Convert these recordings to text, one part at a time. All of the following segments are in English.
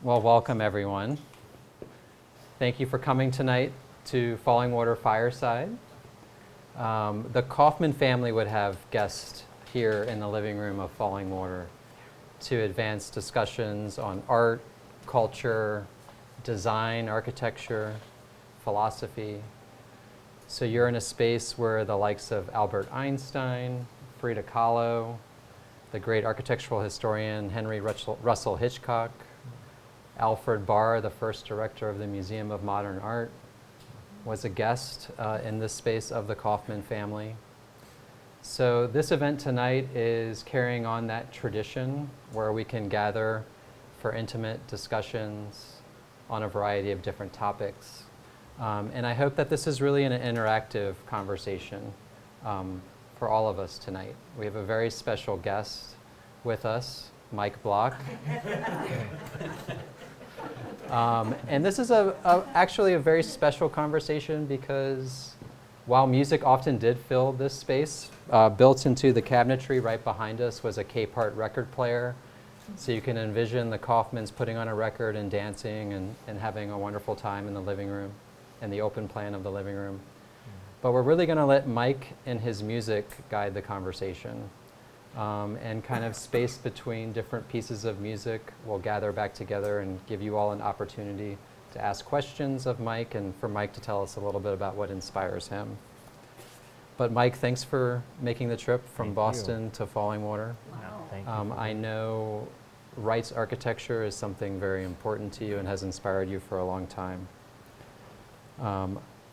Well, welcome everyone. Thank you for coming tonight to Fallingwater Fireside. The Kaufmann family would have guests here in the living room of Fallingwater to advance discussions on art, culture, design, architecture, philosophy. So you're in a space where the likes of Albert Einstein, Frida Kahlo, the great architectural historian Henry Russell Hitchcock, Alfred Barr, the first director of the Museum of Modern Art, was a guest in this space of the Kaufmann family. So this event tonight is carrying on that tradition where we can gather for intimate discussions on a variety of different topics. And I hope that this is really an interactive conversation for all of us tonight. We have a very special guest with us, Mike Block. And this is actually a very special conversation because while music often did fill this space, built into the cabinetry right behind us was a K-part record player. So you can envision the Kaufmanns putting on a record and dancing and having a wonderful time in the living room, in the open plan of the living room. But we're really going to let Mike and his music guide the conversation. And kind of space between different pieces of music, we'll gather back together and give you all an opportunity to ask questions of Mike and for Mike to tell us a little bit about what inspires him. But Mike, thanks for making the trip from Boston to Fallingwater. Wow. Thank you. I know rights architecture is something very important to you and has inspired you for a long time.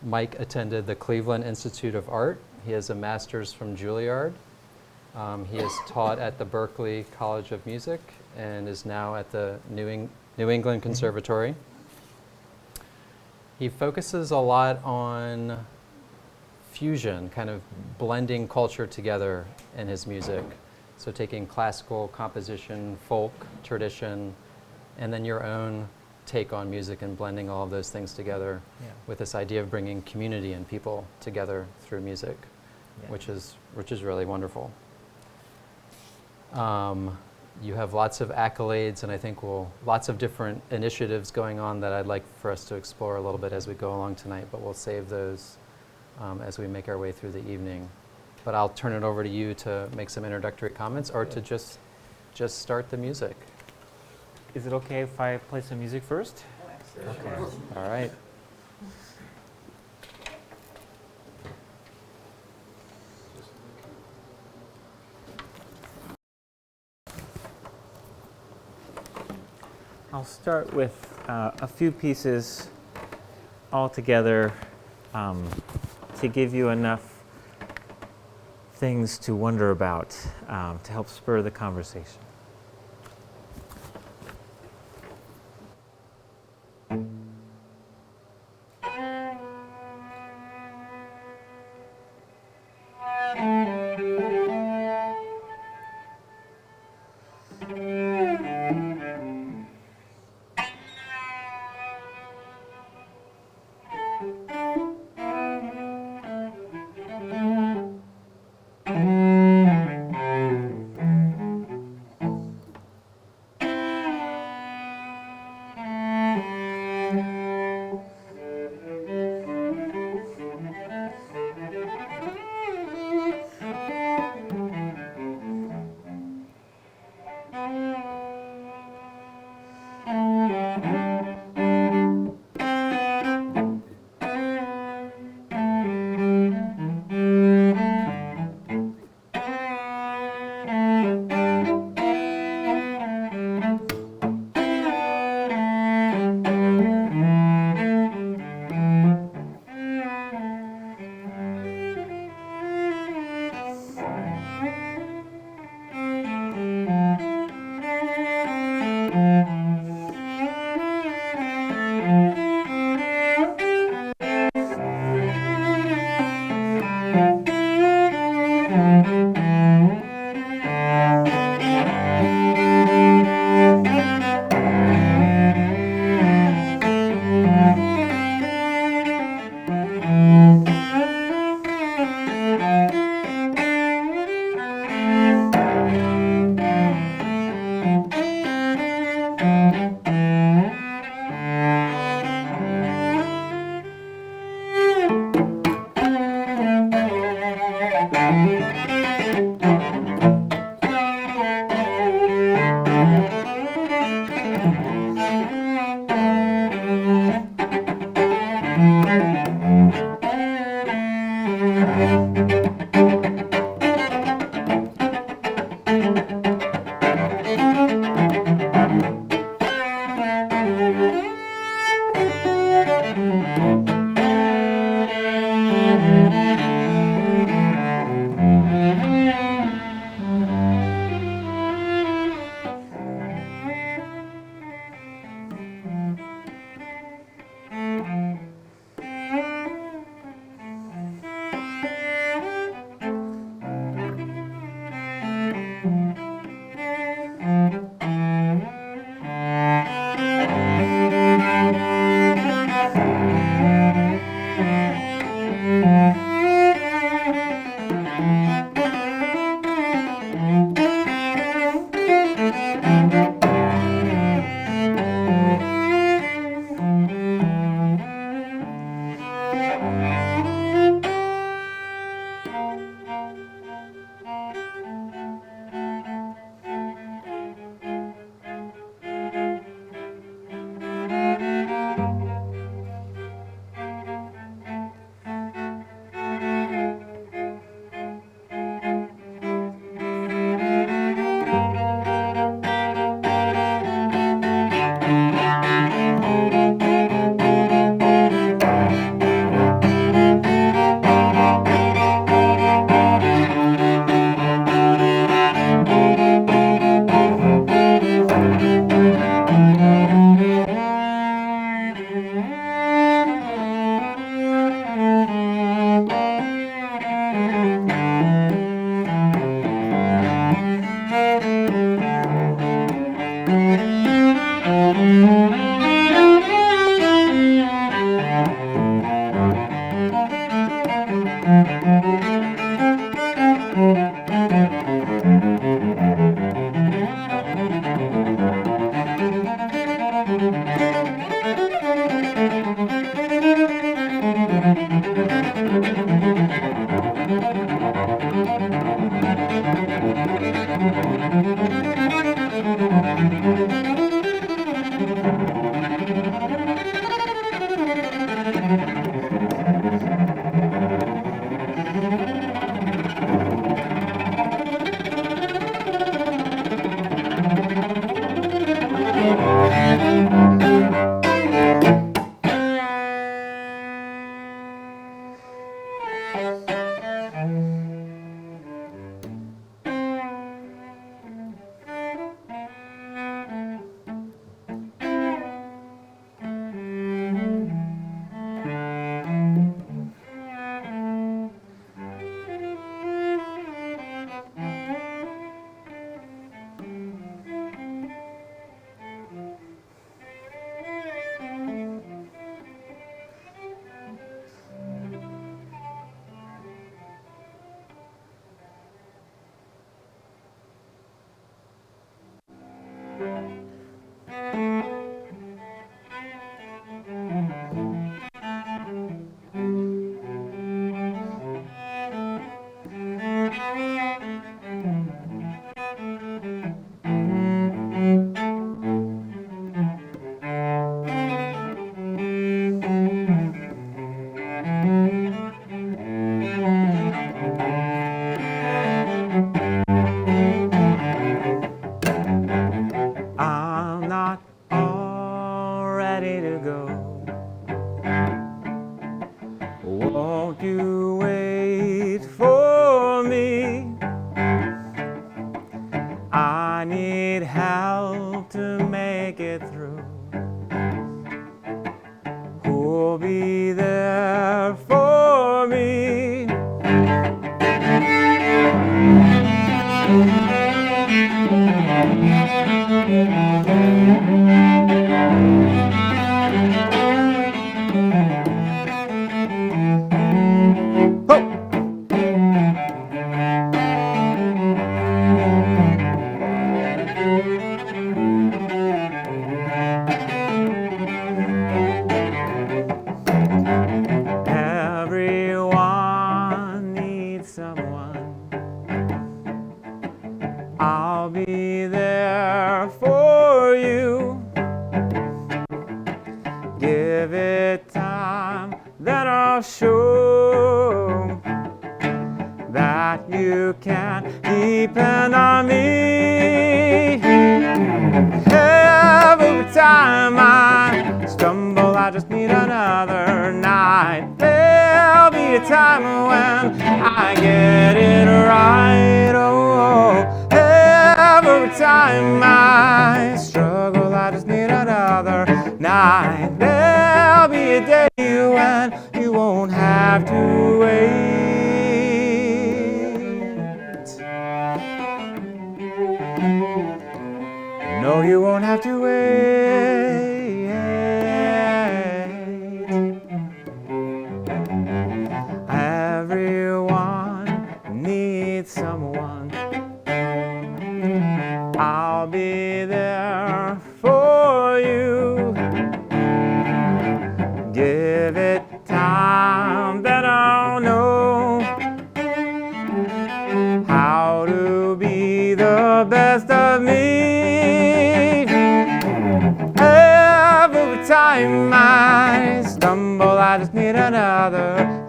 Mike attended the Cleveland Institute of Art. He has a master's from Juilliard. He has taught at the Berklee College of Music and is now at the New England Conservatory. He focuses a lot on fusion, kind of blending culture together in his music. So taking classical composition, folk, tradition, and then your own take on music and blending all of those things together with this idea of bringing community and people together through music, which is really wonderful. You have lots of accolades and I think lots of different initiatives going on that I'd like for us to explore a little bit as we go along tonight, but we'll save those as we make our way through the evening. But I'll turn it over to you to make some introductory comments or to just start the music. Is it okay if I play some music first? Okay. All right. I'll start with a few pieces all together to give you enough things to wonder about to help spur the conversation.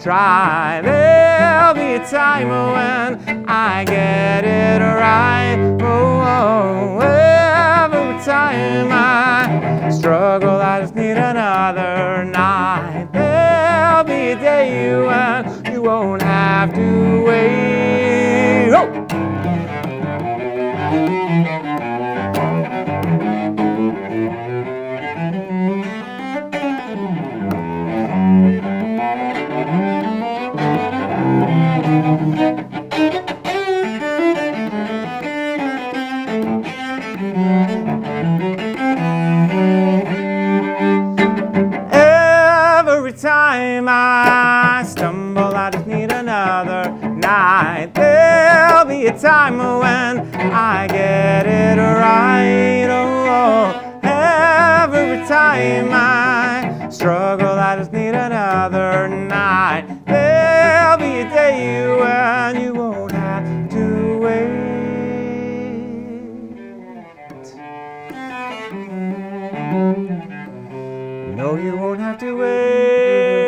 Try. There'll be a time when I get it right. Oh, every time I struggle, I just need another night. There'll be a day when you won't have to wait. Oh! Every time I stumble, I just need another night. There'll be a time when I get it right. Oh, every time I struggle, I just need another night. There'll be a day when you won't have to wait. No, you won't have to wait.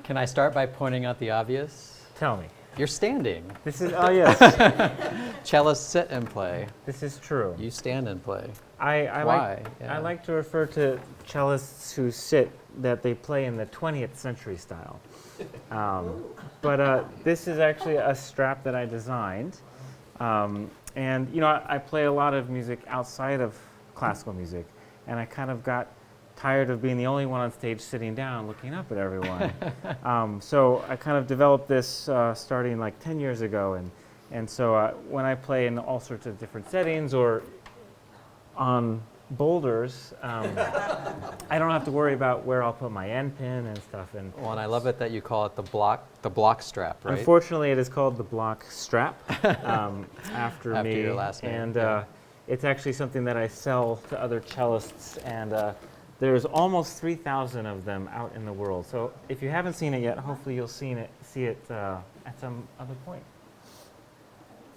Can I start by pointing out the obvious? Tell me. You're standing. This is, oh yes, Cellists sit and play. this is true. You stand and play. I Why? like Yeah. I like to refer to cellists who sit that they play in the 20th century style. But this is actually a strap that I designed. And you know, I play a lot of music outside of classical music, and I kind of got tired of being the only one on stage sitting down looking up at everyone. So I kind of developed this starting like 10 years ago. And so when I play in all sorts of different settings or on boulders, I don't have to worry about where I'll put my end pin and stuff. Well, and I love it that you call it the block strap, right? Unfortunately, it is called the block strap after me. Your last name. And yeah. it's actually something that I sell to other cellists, and there's almost 3,000 of them out in the world. So if you haven't seen it yet, hopefully you'll see it at some other point.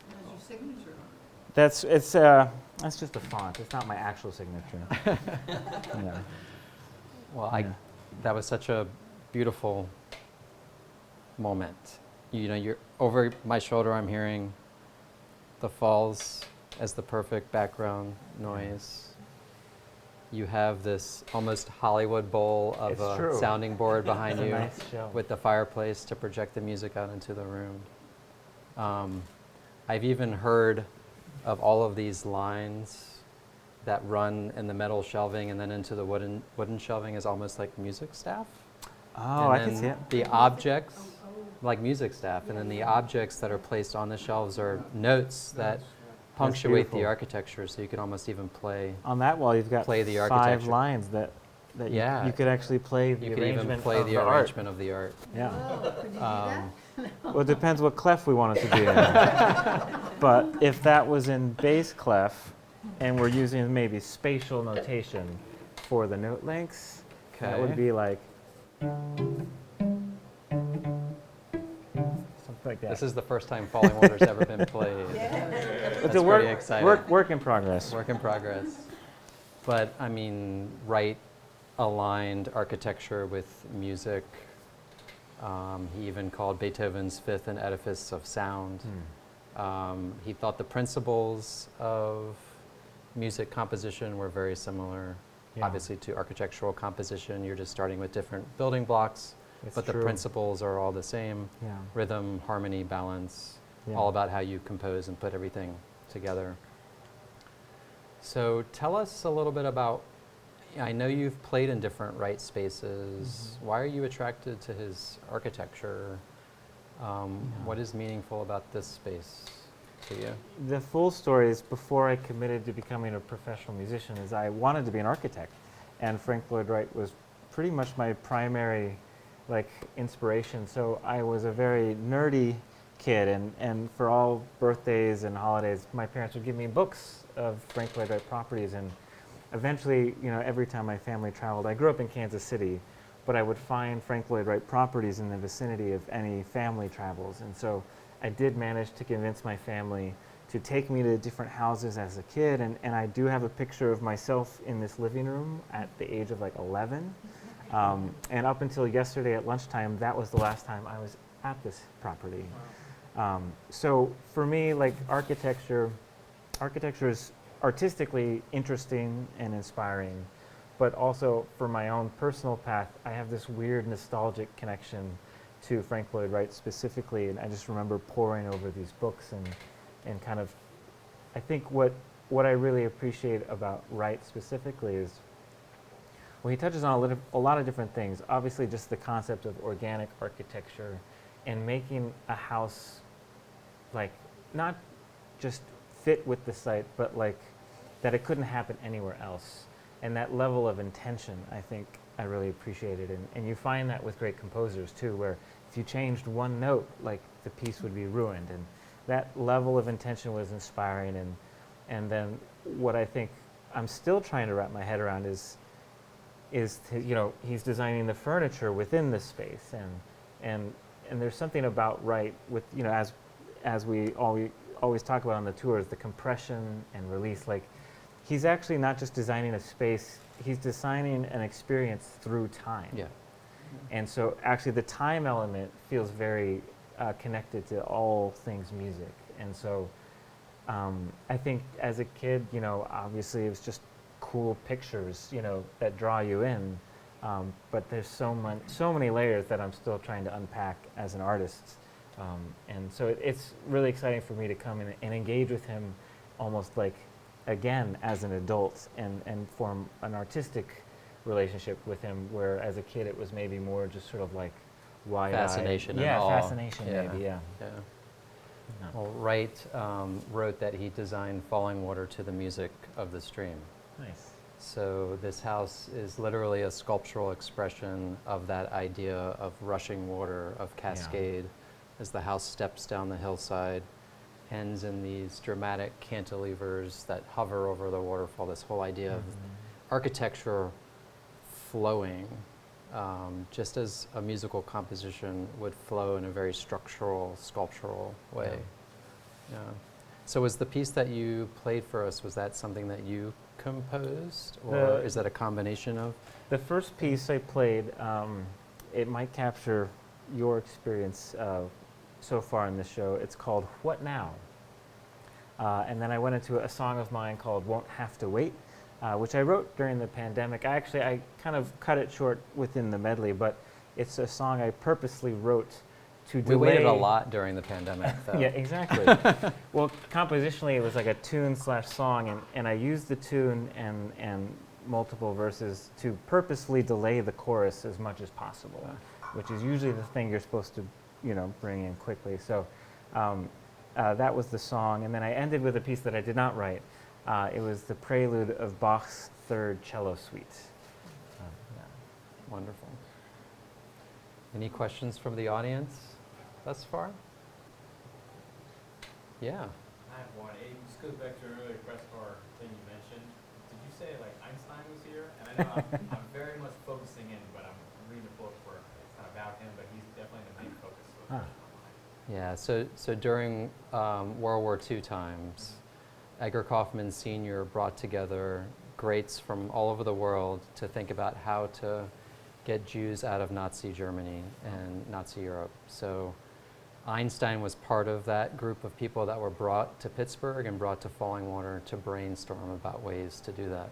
Has your signature on That's just a font. It's not my actual signature. Yeah. Well, Yeah. that was such a beautiful moment. You know, you're over my shoulder. I'm hearing the falls as the perfect background noise. You have this almost Hollywood bowl of It's a true. sounding board behind It's a you nice show. with the fireplace to project the music out into the room. I've even heard of all of these lines that run in the metal shelving and then into the wooden shelving as almost like music staff. Oh, And I can then see it. The objects, like music staff, and then the objects that are placed on the shelves are notes that punctuate the beautiful. architecture, so you can almost even play. On that wall, you've got Play the 5 architecture. lines that Yeah. you could actually play the You can even arrangement play of the the art. arrangement of the art. Yeah. Oh, could you do that? Well, it depends what clef we want it to be in. But if that was in bass clef, and we're using maybe spatial notation for the note lengths, that would be like something like that. This is the first time Fallingwater's ever been played. It's That's a work, pretty exciting. work in progress. Work in progress. But I mean, right aligned architecture with music. He even called Beethoven's Fifth an edifice of sound. He thought the principles of music composition were very similar, Yeah. obviously, to architectural composition. You're just starting with different building blocks, It's but true. the principles are all the same. Yeah. Rhythm, harmony, balance, Yeah. all about how you compose and put everything together. So tell us a little bit about, I know you've played in different right spaces. Why are you attracted to his architecture? What is meaningful about this space to you? The full story is before I committed to becoming a professional musician is I wanted to be an architect, and Frank Lloyd Wright was pretty much my primary inspiration. So I was a very nerdy kid, and for all birthdays and holidays, my parents would give me books of Frank Lloyd Wright properties, and eventually, every time my family traveled, I grew up in Kansas City, but I would find Frank Lloyd Wright properties in the vicinity of any family travels. And so I did manage to convince my family to take me to different houses as a kid. And I do have a picture of myself in this living room at the age of 11. And up until yesterday at lunchtime, that was the last time I was at this property. So for me, architecture is artistically interesting and inspiring, but also for my own personal path, I have this weird nostalgic connection to Frank Lloyd Wright specifically, and I just remember poring over these books and kind of, I think what I really appreciate about Wright specifically is, well, he touches on a lot of different things. Obviously, just the concept of organic architecture and making a house not just fit with the site, but that it couldn't happen anywhere else. And that level of intention, I think I really appreciated. And you find that with great composers too, where if you changed one note, the piece would be ruined. And that level of intention was inspiring. And then what I think I'm still trying to wrap my head around is he's designing the furniture within the space. And there's something about Wright with, as we always talk about on the tours, the compression and release. He's actually not just designing a space, he's designing an experience through time. Yeah. And so actually the time element feels very connected to all things music. And so I think as a kid, obviously it was just cool pictures, that draw you in. But there's so many layers that I'm still trying to unpack as an artist. And so it's really exciting for me to come in and engage with him almost again as an adult and form an artistic relationship with him, where as a kid it was maybe more just sort of like wide-eyed. Fascination and Yeah, awe. fascination maybe, yeah. Yeah. Yeah. Well, Wright wrote that he designed Fallingwater to the music of the stream. Nice. So this house is literally a sculptural expression of that idea of rushing water, of cascade, as the house steps down the hillside, ends in these dramatic cantilevers that hover over the waterfall, this whole idea of architecture flowing, just as a musical composition would flow in a very structural, sculptural way. Yeah. So was the piece that you played for us, was that something that you composed, or is that a combination of? The first piece I played, it might capture your experience so far in the show. It's called What Now? And then I went into a song of mine called Won't Have to Wait, which I wrote during the pandemic. I kind of cut it short within the medley, but it's a song I purposely wrote to delay. We waited a lot during the pandemic, though. Yeah, exactly. Well, compositionally, it was like a tune/song, and I used the tune and multiple verses to purposely delay the chorus as much as possible, which is usually the thing you're supposed to, bring in quickly. So that was the song, and then I ended with a piece that I did not write. It was the prelude of Bach's Third Cello Suite. Wonderful. Any questions from the audience thus far? Yeah. I have one. It just goes back to an earlier press car thing you mentioned. Did you say like Einstein was here? And I know I'm very much focusing in, but I'm reading a book where it's not about him, but he's definitely the main focus. So Yeah, so during World War II times, Edgar Kaufmann Sr. brought together greats from all over the world to think about how to get Jews out of Nazi Germany and Nazi Europe. So Einstein was part of that group of people that were brought to Pittsburgh and brought to Fallingwater to brainstorm about ways to do that.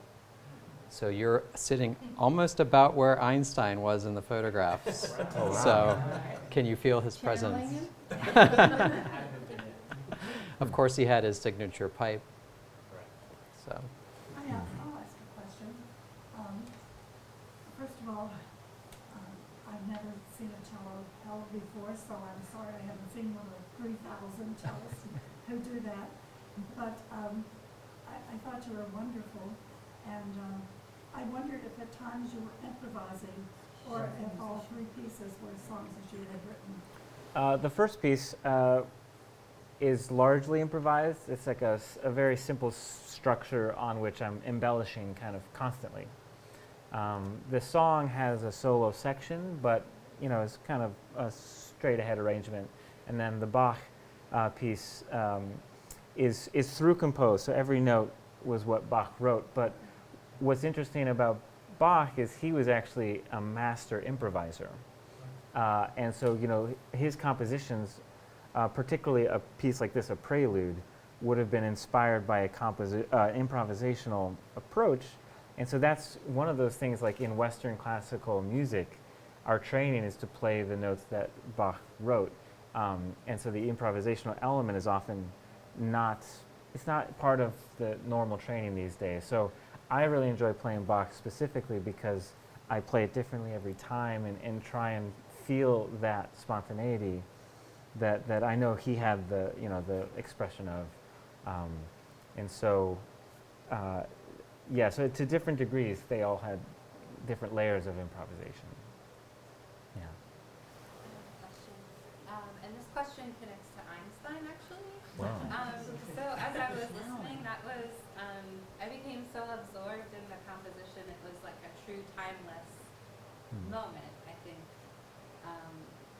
So you're sitting almost about where Einstein was in the photographs. Oh, wow. So can you feel his presence? Of course, he had his signature pipe. So. I'll ask a question. First of all, I've never seen a cello held before, so I'm sorry I haven't seen one of the 3,000 cellists who do that. But I thought you were wonderful, and I wondered if at times you were improvising, or if all three pieces were songs that you had written. The first piece is largely improvised. It's like a very simple structure on which I'm embellishing kind of constantly. The song has a solo section, but it's kind of a straight ahead arrangement. And then the Bach piece is through composed, so every note was what Bach wrote. But what's interesting about Bach is he was actually a master improviser. And so, his compositions, particularly a piece like this, a prelude, would have been inspired by a improvisational approach. And so that's one of those things, like in Western classical music, our training is to play the notes that Bach wrote. And so the improvisational element is often it's not part of the normal training these days. So I really enjoy playing Bach specifically because I play it differently every time and try and feel that spontaneity that I know he had the expression of, and so so to different degrees they all had different layers of improvisation. Yeah. And this question connects to Einstein actually. Wow. So as I was listening, that was I became so absorbed in the composition. It was like a true timeless moment, I think,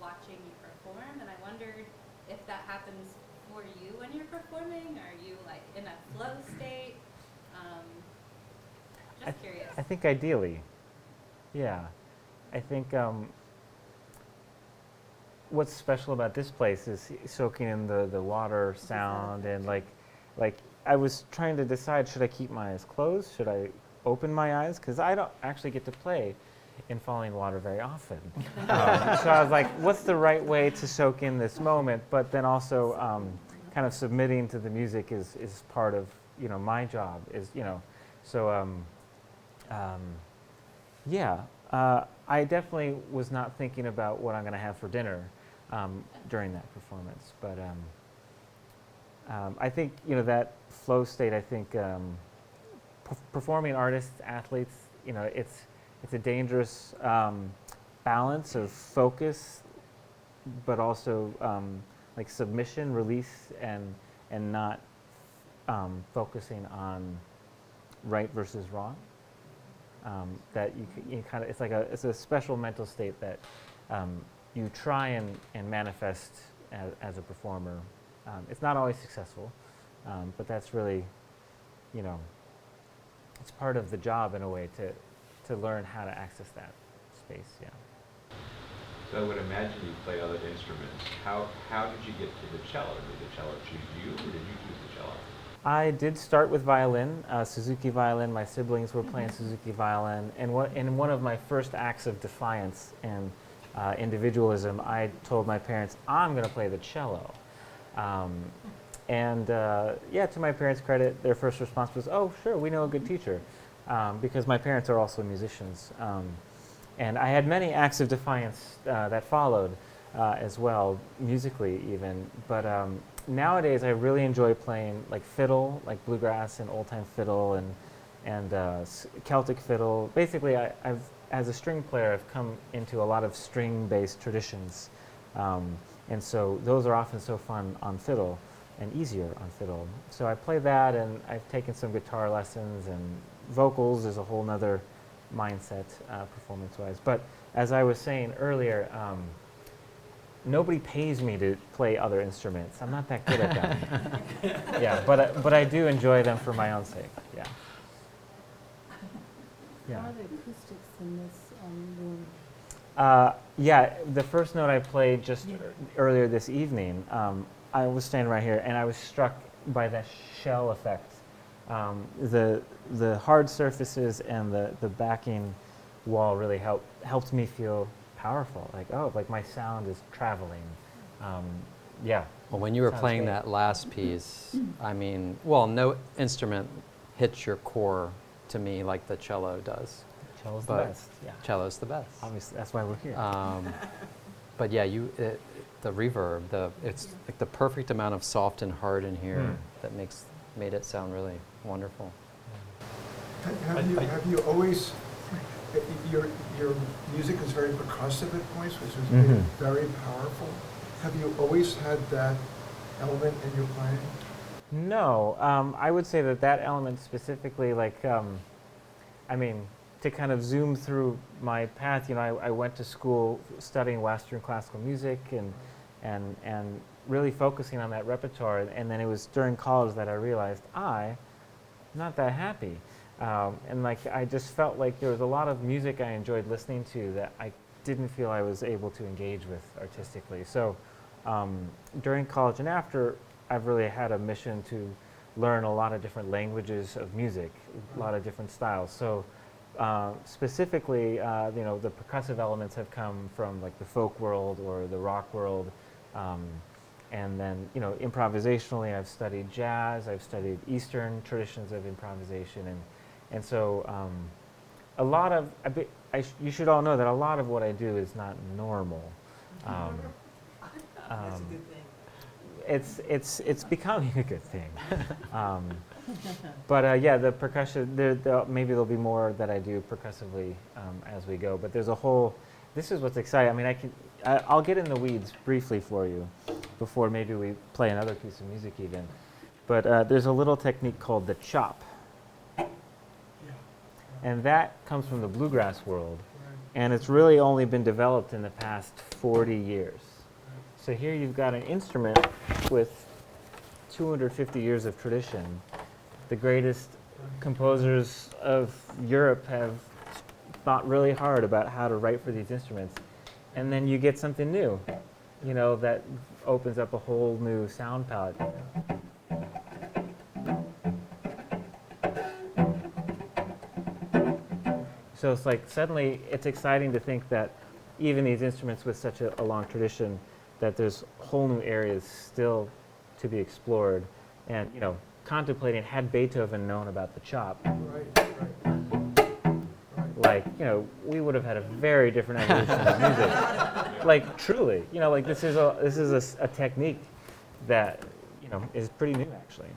watching you perform, and I wondered if that happens for you when you're performing. Are you like in a flow state? Just curious. I think ideally, yeah. I think what's special about this place is soaking in the water sound, and like I was trying to decide, should I keep my eyes closed? Should I open my eyes? Because I don't actually get to play in Fallingwater very often. So I was like, what's the right way to soak in this moment? But then also kind of submitting to the music is part of my job, is so Yeah, I definitely was not thinking about what I'm going to have for dinner during that performance, but I think that flow state. I think performing artists, athletes, it's a dangerous balance of focus, but also like submission, release, and not focusing on right versus wrong. That you kind of, it's a special mental state that you try and manifest as a performer. It's not always successful, but that's really, it's part of the job in a way to learn how to access that space. Yeah. So I would imagine you play other instruments. How did you get to the cello? Did the cello choose you, or did you choose the cello? I did start with violin, Suzuki violin. My siblings were playing Suzuki violin, and in one of my first acts of defiance and individualism, I told my parents, I'm going to play the cello. To my parents' credit, their first response was, oh, sure, we know a good teacher, because my parents are also musicians. And I had many acts of defiance that followed as well, musically even. But nowadays, I really enjoy playing like fiddle, like bluegrass and old-time fiddle and Celtic fiddle. Basically, I've as a string player, I've come into a lot of string-based traditions. And so those are often so fun on fiddle and easier on fiddle. So I play that, and I've taken some guitar lessons, and vocals is a whole nother mindset performance-wise. But as I was saying earlier, nobody pays me to play other instruments. I'm not that good at them. Yeah, but I do enjoy them for my own sake. Yeah. Yeah. How are the acoustics in this room? Yeah, the first note I played just earlier this evening, I was standing right here, and I was struck by that shell effect. The hard surfaces and the backing wall really helped me feel powerful. Like my sound is traveling. Yeah. Well, when you were Sounds playing great. that last piece, I mean, well, no instrument hits your core to me like the cello does. Cello's the But best. Yeah. Cello's the best. Obviously, that's why we're here. But yeah, the reverb, it's like the perfect amount of soft and hard in here that made it sound really wonderful. Have you always, your music is very percussive at points, which is very powerful. Have you always had that element in your playing? No, I would say that element specifically, to kind of zoom through my path, I went to school studying Western classical music and really focusing on that repertoire. And then it was during college that I realized I'm not that happy. I just felt like there was a lot of music I enjoyed listening to that I didn't feel I was able to engage with artistically. So during college and after, I've really had a mission to learn a lot of different languages of music, a lot of different styles. So specifically, the percussive elements have come from like the folk world or the rock world. And then, improvisationally, I've studied jazz, I've studied Eastern traditions of improvisation. And so you should all know that a lot of what I do is not normal. That's a good thing. It's becoming a good thing. The percussion, maybe there'll be more that I do percussively as we go, but there's a whole, this is what's exciting. I mean, I'll get in the weeds briefly for you before maybe we play another piece of music even. But there's a little technique called the chop. And that comes from the bluegrass world. And it's really only been developed in the past 40 years. So here you've got an instrument with 250 years of tradition. The greatest composers of Europe have thought really hard about how to write for these instruments. And then you get something new, that opens up a whole new sound palette. So it's like suddenly it's exciting to think that even these instruments with such a long tradition, that there's whole new areas still to be explored. And, contemplating, had Beethoven known about the chop, Right. like, we would have had a very different evolution of music. Like, truly, like this is a technique that, is pretty new, actually.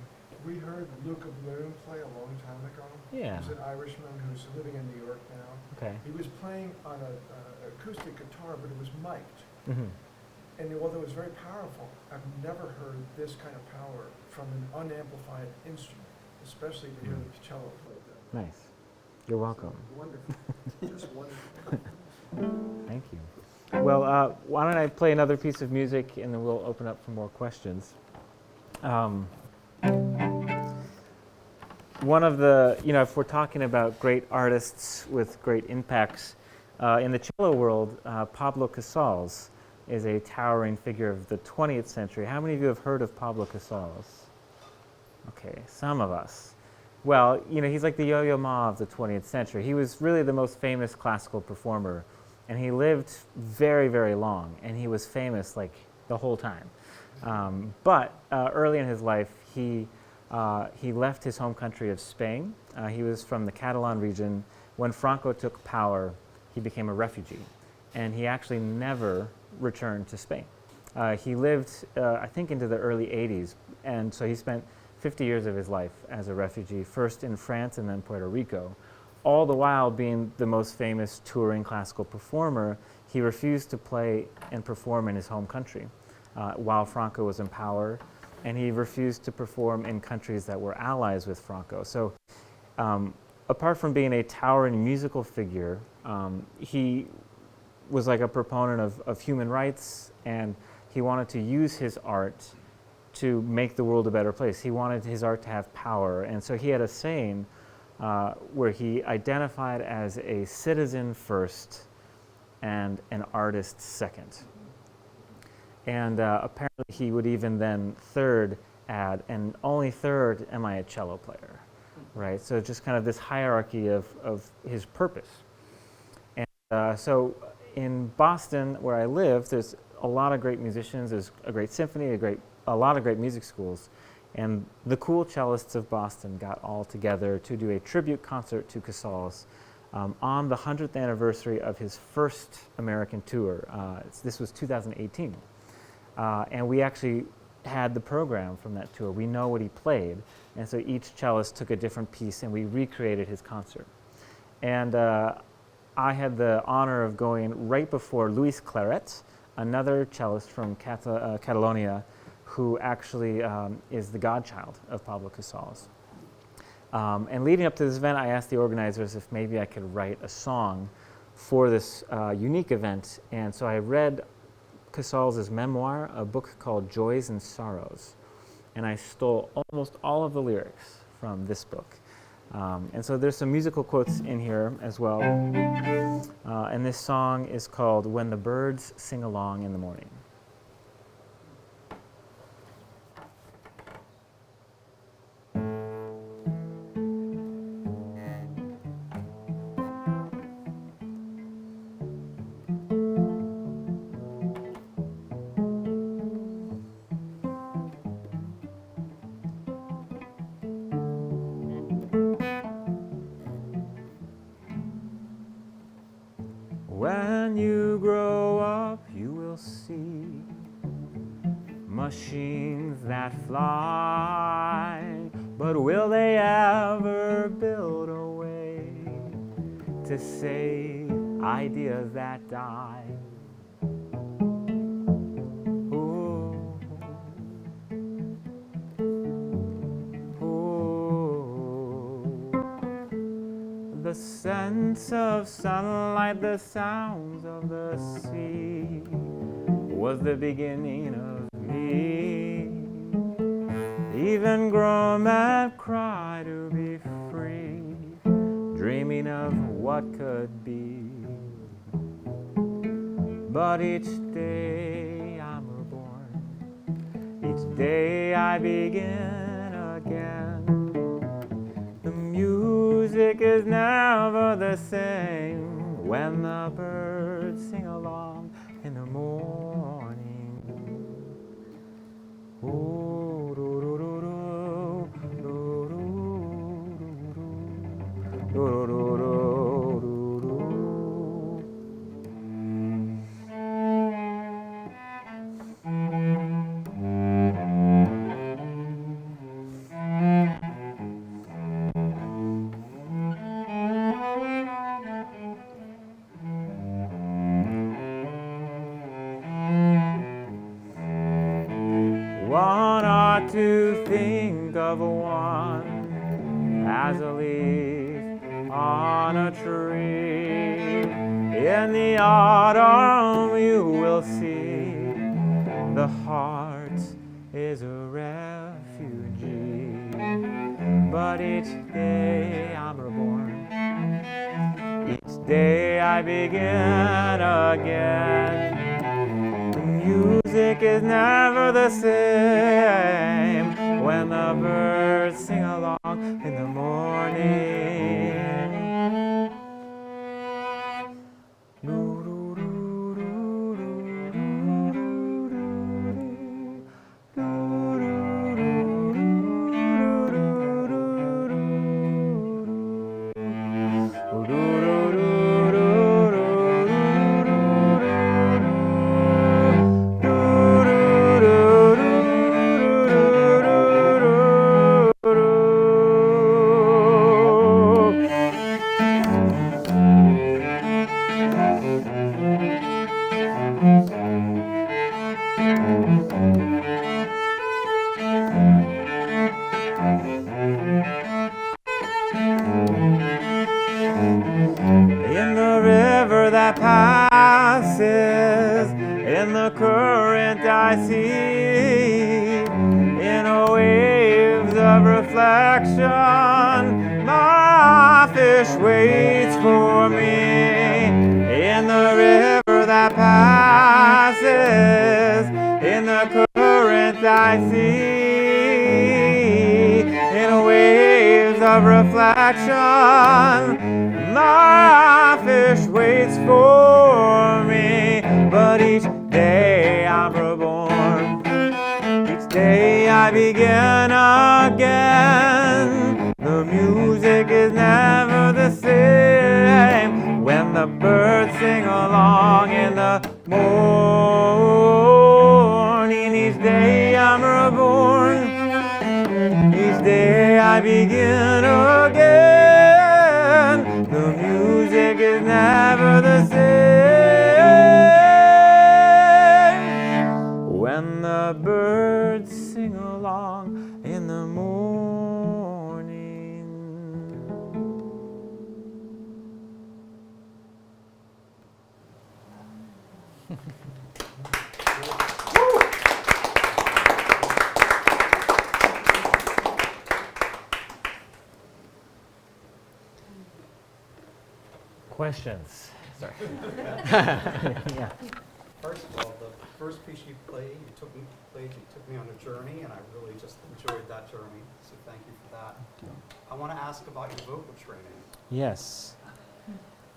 We heard Luca Bloom play a long time ago. Yeah. He's an Irishman who's living in New York now. Okay. He was playing on an acoustic guitar, but it was mic'd. Mm-hmm. And although it was very powerful, I've never heard this kind of power from an unamplified instrument, especially to hear the cello play that. Nice. You're welcome. Wonderful. Just wonderful. Thank you. Well, why don't I play another piece of music, and then we'll open up for more questions. One of the, if we're talking about great artists with great impacts, in the cello world, Pablo Casals is a towering figure of the 20th century. How many of you have heard of Pablo Casals? Okay, some of us. Well, he's like the Yo-Yo Ma of the 20th century. He was really the most famous classical performer, and he lived very, very long, and he was famous like the whole time. But early in his life, he left his home country of Spain. He was from the Catalan region. When Franco took power, he became a refugee, and he actually never returned to Spain. He lived, I think, into the early 80s, and so he spent 50 years of his life as a refugee, first in France and then Puerto Rico. All the while being the most famous touring classical performer, he refused to play and perform in his home country while Franco was in power, and he refused to perform in countries that were allies with Franco. So apart from being a towering musical figure, he was like a proponent of human rights, and he wanted to use his art to make the world a better place. He wanted his art to have power, and so he had a saying where he identified as a citizen first and an artist second. And apparently he would even then third add, and only third am I a cello player, right? So just kind of this hierarchy of his purpose. And so in Boston, where I live, there's a lot of great musicians. There's a great symphony, a lot of great music schools. And the cool cellists of Boston got all together to do a tribute concert to Casals on the 100th anniversary of his first American tour. This was 2018. And we actually had the program from that tour. We know what he played. And so each cellist took a different piece, and we recreated his concert. And I had the honor of going right before Luis Claret, another cellist from Catalonia, who actually is the godchild of Pablo Casals. And leading up to this event, I asked the organizers if maybe I could write a song for this unique event. And so I read Casals' memoir, a book called Joys and Sorrows. And I stole almost all of the lyrics from this book. And so there's some musical quotes in here as well. And this song is called When the Birds Sing Along in the Morning. When you grow up, you will see machines that fly, but will they ever build a way to save ideas that die? Ooh. Ooh. The sense of sunlight, the sounds of the sea was the beginning of me. Even grown men cry to be free, dreaming of what could be. But each day I'm reborn, each day I begin again. The music is never the same when the birds sing along in the morning. Ooh, doo, doo, doo, doo, doo, doo, doo, doo, doo, doo, doo, not to think of one as a leaf on a tree. In the autumn you will see the heart is a refugee. But each day I'm reborn, each day I begin again. The music is never the same when the birds sing along in the morning. In the river that passes, in the current I see, in a waves of reflection, my fish waits for me. In the river that passes, in the current I see, in waves of reflection, my fish waits for me. But each day I'm reborn, each day I begin again. The music is never the same when the birds sing along in the morning. Each day I'm reborn, each day I begin again. The music is never the same when the birds sing along in the morning. Questions? Sorry. Yeah. First of all, the first piece you played, you took me on a journey, and I really just enjoyed that journey. So thank you for that. I want to ask about your vocal training. Yes.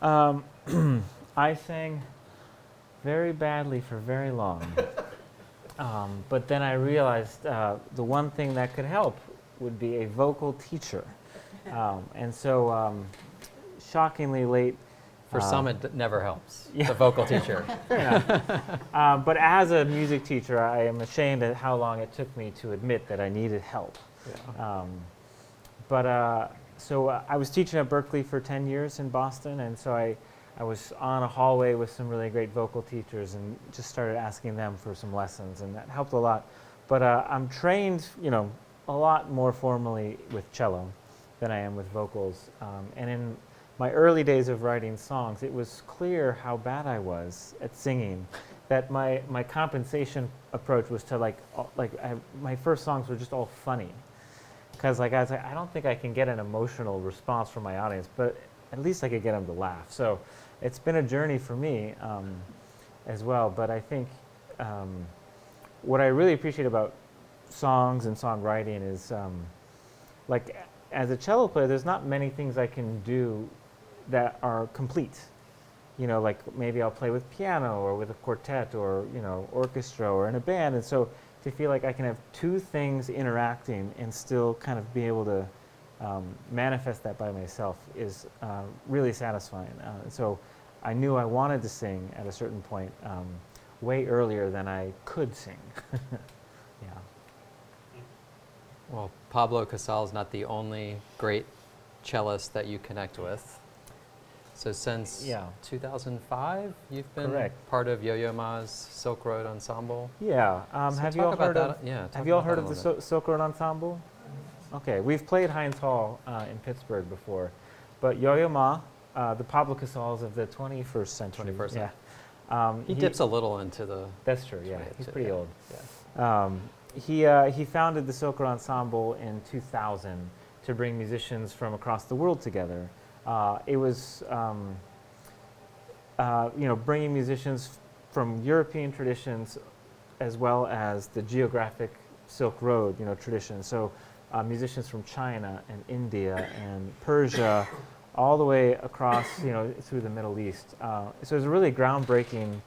I sang very badly for very long. But then I realized the one thing that could help would be a vocal teacher. And so shockingly late. For some, it never helps, yeah. the vocal teacher. But as a music teacher, I am ashamed at how long it took me to admit that I needed help. Yeah. So I was teaching at Berklee for 10 years in Boston, and so I was on a hallway with some really great vocal teachers and just started asking them for some lessons, and that helped a lot. But I'm trained, a lot more formally with cello than I am with vocals. And in my early days of writing songs, it was clear how bad I was at singing, that my compensation approach was to my first songs were just all funny. Because I was like, I don't think I can get an emotional response from my audience, but at least I could get them to laugh. So it's been a journey for me as well. But I think what I really appreciate about songs and songwriting is as a cello player, there's not many things I can do that are complete. Maybe I'll play with piano or with a quartet or, orchestra or in a band. And so to feel like I can have two things interacting and still kind of be able to manifest that by myself is really satisfying. So I knew I wanted to sing at a certain point way earlier than I could sing. Yeah. Well, Pablo Casal is not the only great cellist that you connect with. So since Yeah. 2005, you've been Correct. part of Yo-Yo Ma's Silk Road Ensemble. Yeah. So Have you talk all about heard that- of? yeah, talk Have you all about heard that of a the little Silk Road Ensemble? Okay, we've played Heinz Hall in Pittsburgh before, but Yo-Yo Ma, the Pablo Casals of the 21st century. 21st Yeah. He dips a little into the. That's true. Yeah, Right, he's too, pretty yeah. old. Yeah. He founded the Silk Road Ensemble in 2000 to bring musicians from across the world together. It was bringing musicians from European traditions as well as the geographic Silk Road tradition. So musicians from China and India and Persia, all the way across through the Middle East. So it was a really groundbreaking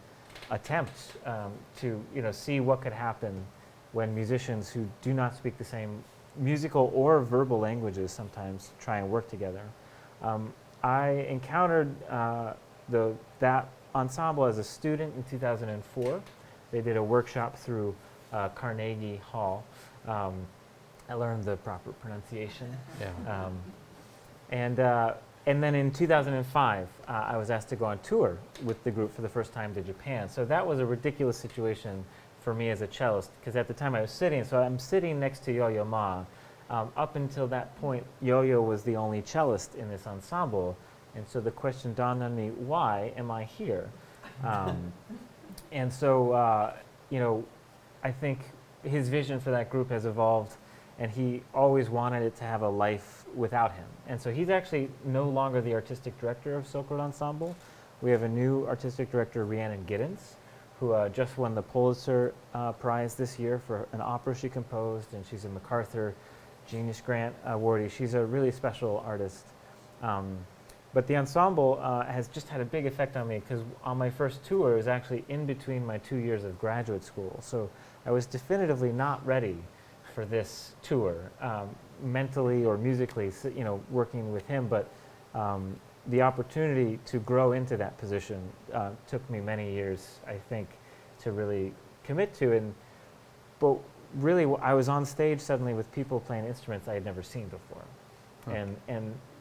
attempt to see what could happen when musicians who do not speak the same musical or verbal languages sometimes try and work together. I encountered that ensemble as a student in 2004. They did a workshop through Carnegie Hall. I learned the proper pronunciation. Yeah. And then in 2005, I was asked to go on tour with the group for the first time to Japan. So that was a ridiculous situation for me as a cellist, because at the time I was sitting, so I'm sitting next to Yo-Yo Ma. Up until that point, Yo-Yo was the only cellist in this ensemble. And so the question dawned on me, why am I here? And so, I think his vision for that group has evolved, and he always wanted it to have a life without him. And so he's actually no longer the artistic director of Silk Road Ensemble. We have a new artistic director, Rhiannon Giddens, who just won the Pulitzer Prize this year for an opera she composed, and she's a MacArthur Genius Grant awardee. She's a really special artist. But the ensemble has just had a big effect on me, because on my first tour, it was actually in between my 2 years of graduate school. So I was definitively not ready for this tour, mentally or musically, working with him. But the opportunity to grow into that position took me many years, I think, to really commit to. But really, I was on stage suddenly with people playing instruments I had never seen before. And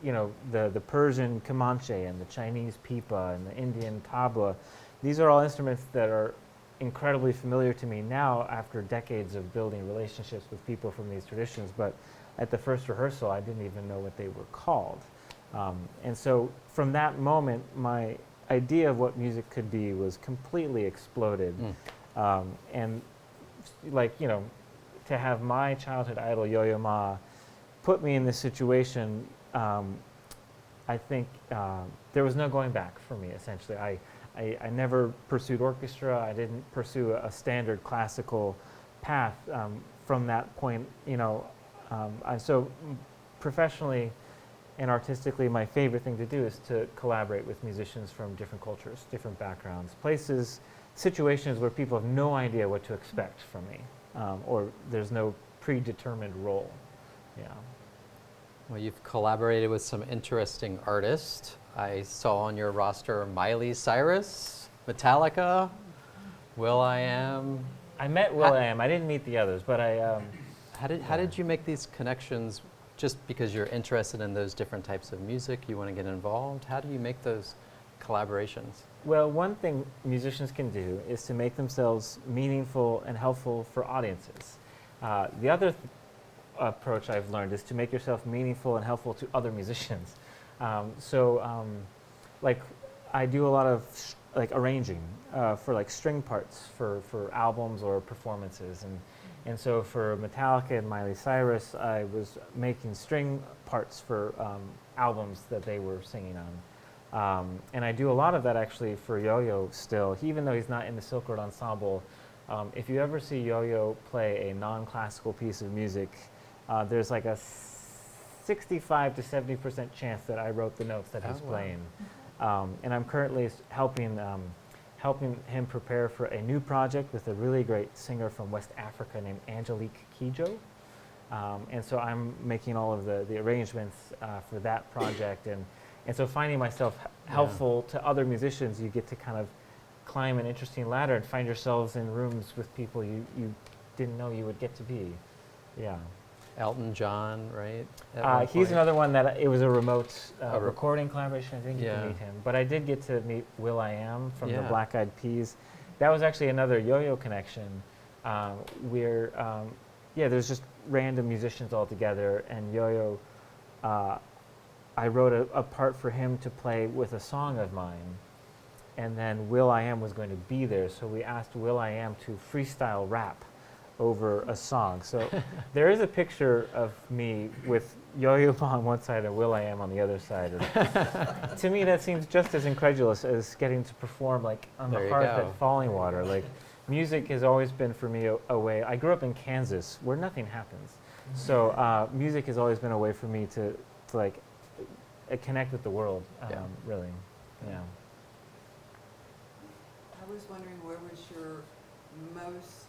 the Persian kamanche and the Chinese pipa and the Indian tabla, these are all instruments that are incredibly familiar to me now after decades of building relationships with people from these traditions. But at the first rehearsal, I didn't even know what they were called. And so from that moment, my idea of what music could be was completely exploded. And to have my childhood idol, Yo-Yo Ma, put me in this situation, I think there was no going back for me, essentially. I never pursued orchestra. I didn't pursue a standard classical path from that point. So professionally and artistically, my favorite thing to do is to collaborate with musicians from different cultures, different backgrounds, places, situations where people have no idea what to expect from me, or there's no predetermined role. Yeah. Well, you've collaborated with some interesting artists. I saw on your roster Miley Cyrus, Metallica, will.i.am. I met will.i.am. I didn't meet the others, but I. How did you make these connections? Just because you're interested in those different types of music, you want to get involved? How do you make those collaborations? Well, one thing musicians can do is to make themselves meaningful and helpful for audiences. The other approach I've learned is to make yourself meaningful and helpful to other musicians. I do a lot of arranging for string parts for albums or performances, and so for Metallica and Miley Cyrus, I was making string parts for albums that they were singing on. And I do a lot of that actually for Yo-Yo still, even though he's not in the Silk Road Ensemble. If you ever see Yo-Yo play a non-classical piece of music, there's like a 65 to 70% chance that I wrote the notes that he's playing. And I'm currently helping him prepare for a new project with a really great singer from West Africa named Angelique Kidjo. And so I'm making all of the arrangements for that project. And so finding myself helpful to other musicians, you get to kind of climb an interesting ladder and find yourselves in rooms with people you didn't know you would get to be. Yeah. Elton John, right? at one He's point? another one that it was a remote A re- recording collaboration. I didn't get Yeah. to meet him, but I did get to meet Will.i.am from the Yeah. Black Eyed Peas. That was actually another yo-yo connection, where there's just random musicians all together, and Yo-Yo, I wrote a part for him to play with a song of mine, and then Will.i.am was going to be there, so we asked Will.i.am to freestyle rap over a song. So there is a picture of me with Yo-Yo on one side and Will.i.am on the other side. And to me, that seems just as incredulous as getting to perform like on There the you hearth go. at Fallingwater. Like, music has always been for me a way. I grew up in Kansas where nothing happens. So music has always been a way for me to like connect with the world, Yeah. really. Yeah. I was wondering, where was your most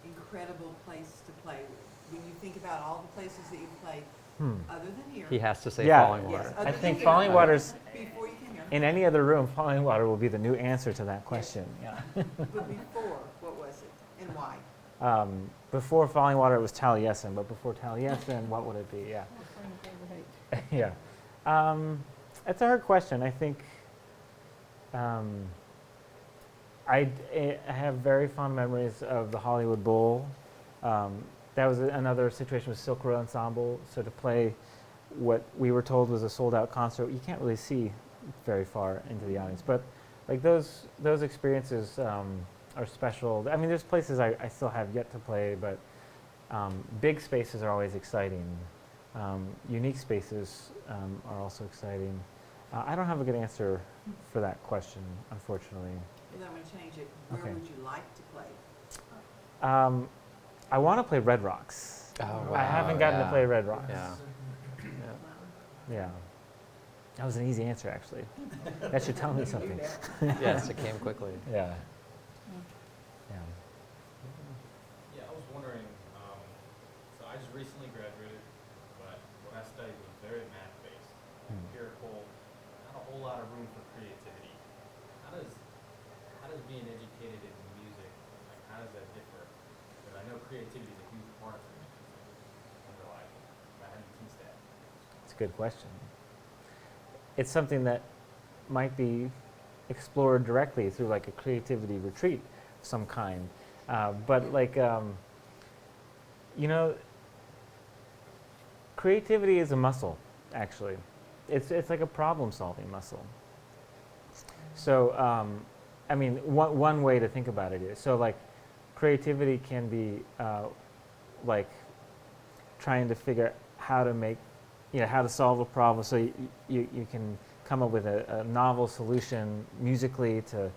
incredible place to play? When you think about all the places that you've played, other than here. He has to say Yeah. Falling Yes, Water. other I than think here. Fallingwater's, Before you came here. in any other room, Fallingwater will be the new answer to that question. Yeah. But before, what was it and why? Before Fallingwater, it was Taliesin, but before Taliesin, what would it be? Yeah. Yeah. It's a hard question. I think I have very fond memories of the Hollywood Bowl. That was another situation with Silk Road Ensemble. So to play what we were told was a sold-out concert, you can't really see very far into the audience. But like those experiences are special. I mean, there's places I still have yet to play, but big spaces are always exciting. Unique spaces are also exciting. I don't have a good answer for that question, unfortunately. Well, I'm going to change it. Where Okay. would you like to play? I want to play Red Rocks. Oh, wow. I haven't gotten to yeah. play Red Rocks. Yeah. Yeah. That was an easy answer, actually. That should tell me something. Yes, it came quickly. Yeah. Yeah. Yeah, I was wondering, so I just recently graduated, but what I studied was very math-based, empirical, not a whole lot of room for creativity. How does being educated in music, like how does that differ? Because I know creativity is a huge part of it, underlying, but how do you teach that? It's a good question. It's something that might be explored directly through like a creativity retreat of some kind. But like, creativity is a muscle, actually. It's like a problem-solving muscle. So, I mean, one way to think about it is, so like, creativity can be like trying to figure out how to make, how to solve a problem. So you can come up with a novel solution musically to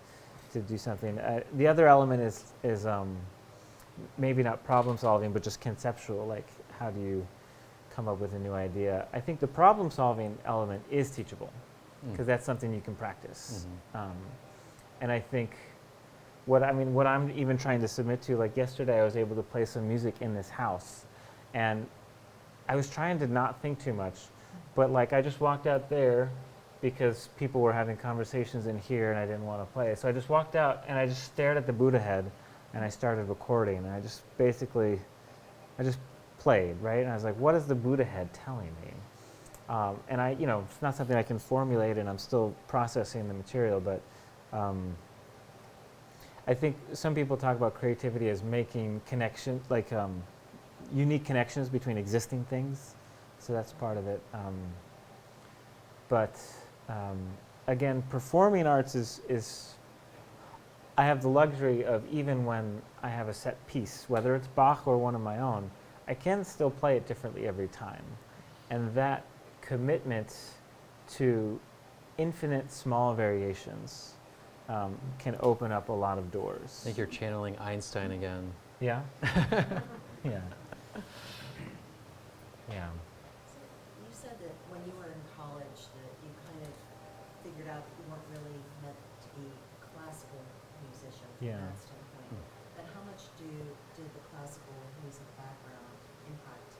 do something. The other element is maybe not problem solving, but just conceptual. Like, how do you come up with a new idea? I think the problem solving element is teachable, because that's something you can practice. And I think what I'm even trying to submit to, like yesterday I was able to play some music in this house, and I was trying to not think too much, but like I just walked out there because people were having conversations in here and I didn't want to play. So I just walked out and I just stared at the Buddha head and I started recording, and I just played, right? And I was like, what is the Buddha head telling me? And it's not something I can formulate, and I'm still processing the material, but I think some people talk about creativity as making connections, like unique connections between existing things. So that's part of it. But again, performing arts is, I have the luxury of, even when I have a set piece, whether it's Bach or one of my own, I can still play it differently every time. And that commitment to infinite small variations can open up a lot of doors. I think you're channeling Einstein again. Yeah? Yeah. Yeah. You said that when you were in college that you kind of figured out that you weren't really meant to be a classical musician from Yeah. that standpoint. But how much did the classical music background impact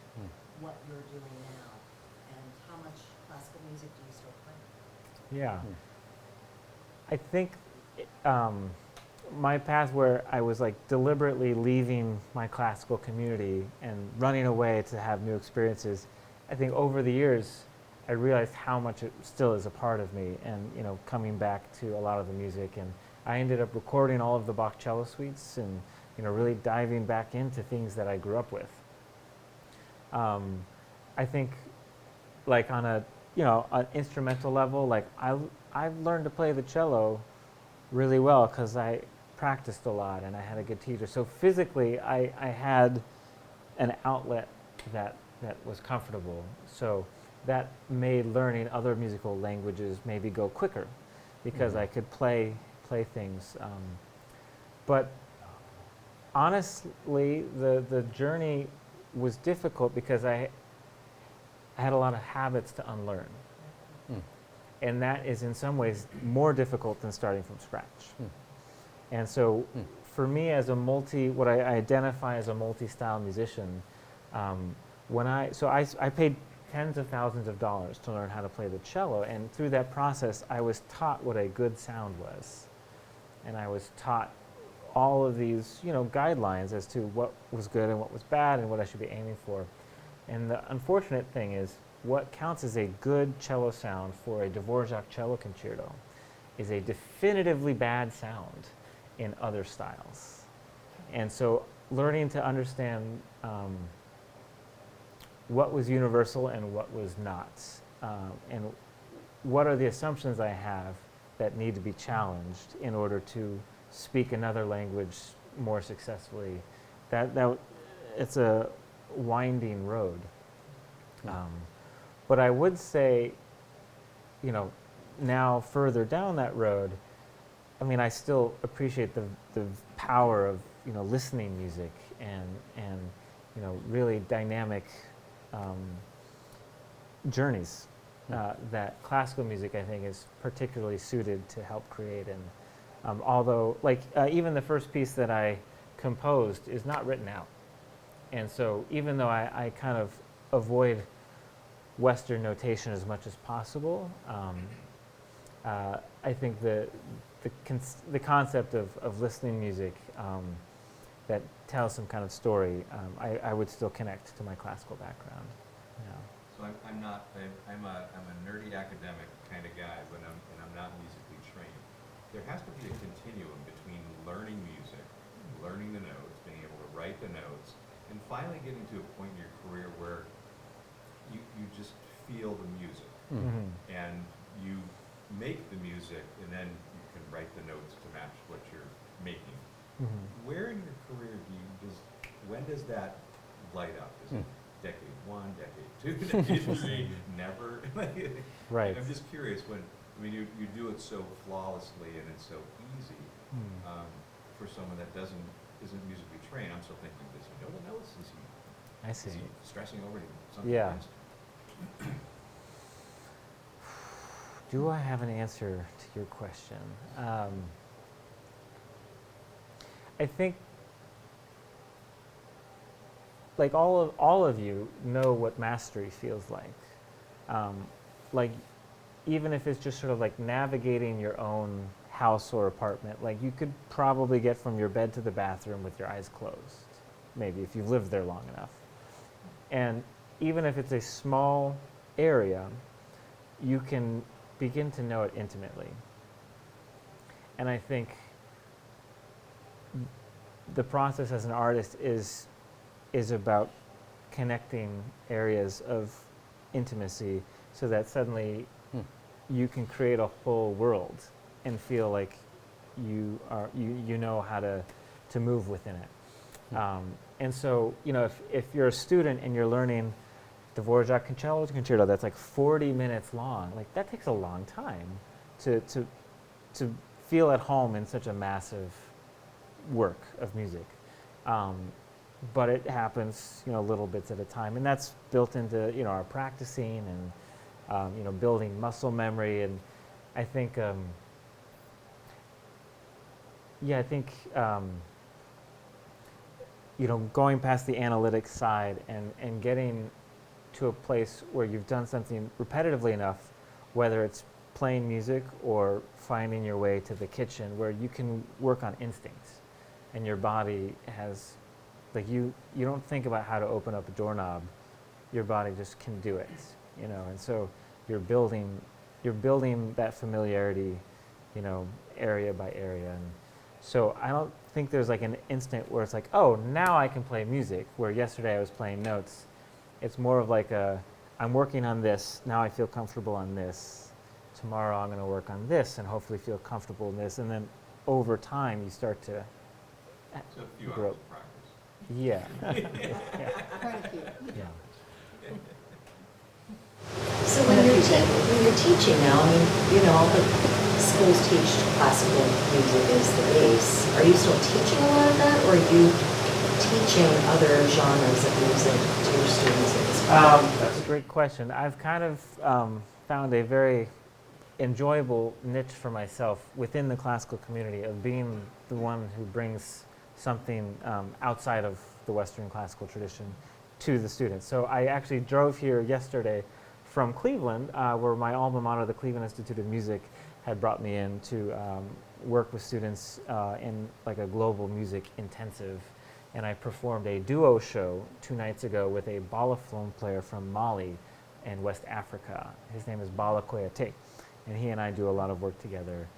what you're doing now? And how much classical music do you still play? Yeah. I think my path where I was like deliberately leaving my classical community and running away to have new experiences, I think over the years I realized how much it still is a part of me, and coming back to a lot of the music, and I ended up recording all of the Bach cello suites and really diving back into things that I grew up with. I think like on a an instrumental level, like I've learned to play the cello really well because I practiced a lot and I had a good teacher. So physically, I had an outlet that was comfortable. So that made learning other musical languages maybe go quicker because I could play things. But honestly, the journey was difficult because I had a lot of habits to unlearn. And that is in some ways more difficult than starting from scratch. And so for me as what I identify as a multi-style musician, I paid tens of thousands of dollars to learn how to play the cello, and through that process I was taught what a good sound was. And I was taught all of these, guidelines as to what was good and what was bad and what I should be aiming for. And the unfortunate thing is, what counts as a good cello sound for a Dvorak cello concerto is a definitively bad sound in other styles. And so learning to understand what was universal and what was not, and what are the assumptions I have that need to be challenged in order to speak another language more successfully, it's a winding road. But I would say, now further down that road, I mean, I still appreciate the power of, listening music and really dynamic journeys that classical music, I think, is particularly suited to help create. And although, even the first piece that I composed is not written out. And so even though I kind of avoid Western notation as much as possible, I think the concept of listening music that tells some kind of story, I would still connect to my classical background. Yeah. So I'm a nerdy academic kind of guy, but I'm not musically trained. There has to be a continuum between learning music, learning the notes, being able to write the notes, and finally getting to a point in your career where you just feel the music, and you make the music, and then you can write the notes to match what you're making. Where in your career when does that light up? Is it decade 1, decade 2, decade 3, never? Right. I'm just curious you do it so flawlessly and it's so easy for someone that isn't musically trained. I'm still thinking, does he know the notes? I see. Is he stressing over something? Yeah. else? Do I have an answer to your question? I think, like all of you know what mastery feels like. Even if it's just sort of like navigating your own house or apartment, like you could probably get from your bed to the bathroom with your eyes closed, maybe if you've lived there long enough. And even if it's a small area, you can begin to know it intimately. And I think the process as an artist is about connecting areas of intimacy so that suddenly you can create a whole world and feel like you know how to move within it. And so, if you're a student and you're learning Dvorak cello concerto that's like 40 minutes long, like that takes a long time to feel at home in such a massive work of music. But it happens, little bits at a time, and that's built into our practicing and building muscle memory. And I think going past the analytics side and getting to a place where you've done something repetitively enough, whether it's playing music or finding your way to the kitchen where you can work on instincts and your body has, like you don't think about how to open up a doorknob, your body just can do it, you know, and so you're building that familiarity, you know, area by area. And so I don't think there's like an instant where it's like, oh, now I can play music, where yesterday I was playing notes. It's more of like I'm working on this, now I feel comfortable on this. Tomorrow I'm going to work on this and hopefully feel comfortable in this. And then over time you start to So a few grow. hours of practice. Yeah. Quite a few. Yeah. So when you're teaching now, I mean, you know, all the schools teach classical music as the base. Are you still teaching a lot of that, or are you teaching other genres of music to your students at this point? That's a great question. I've kind of found a very enjoyable niche for myself within the classical community of being the one who brings something outside of the Western classical tradition to the students. So I actually drove here yesterday from Cleveland, where my alma mater, the Cleveland Institute of Music, had brought me in to work with students in like a global music intensive. And I performed a duo show 2 nights ago with a balafon player from Mali in West Africa. His name is Bala Koyate, and he and I do a lot of work together.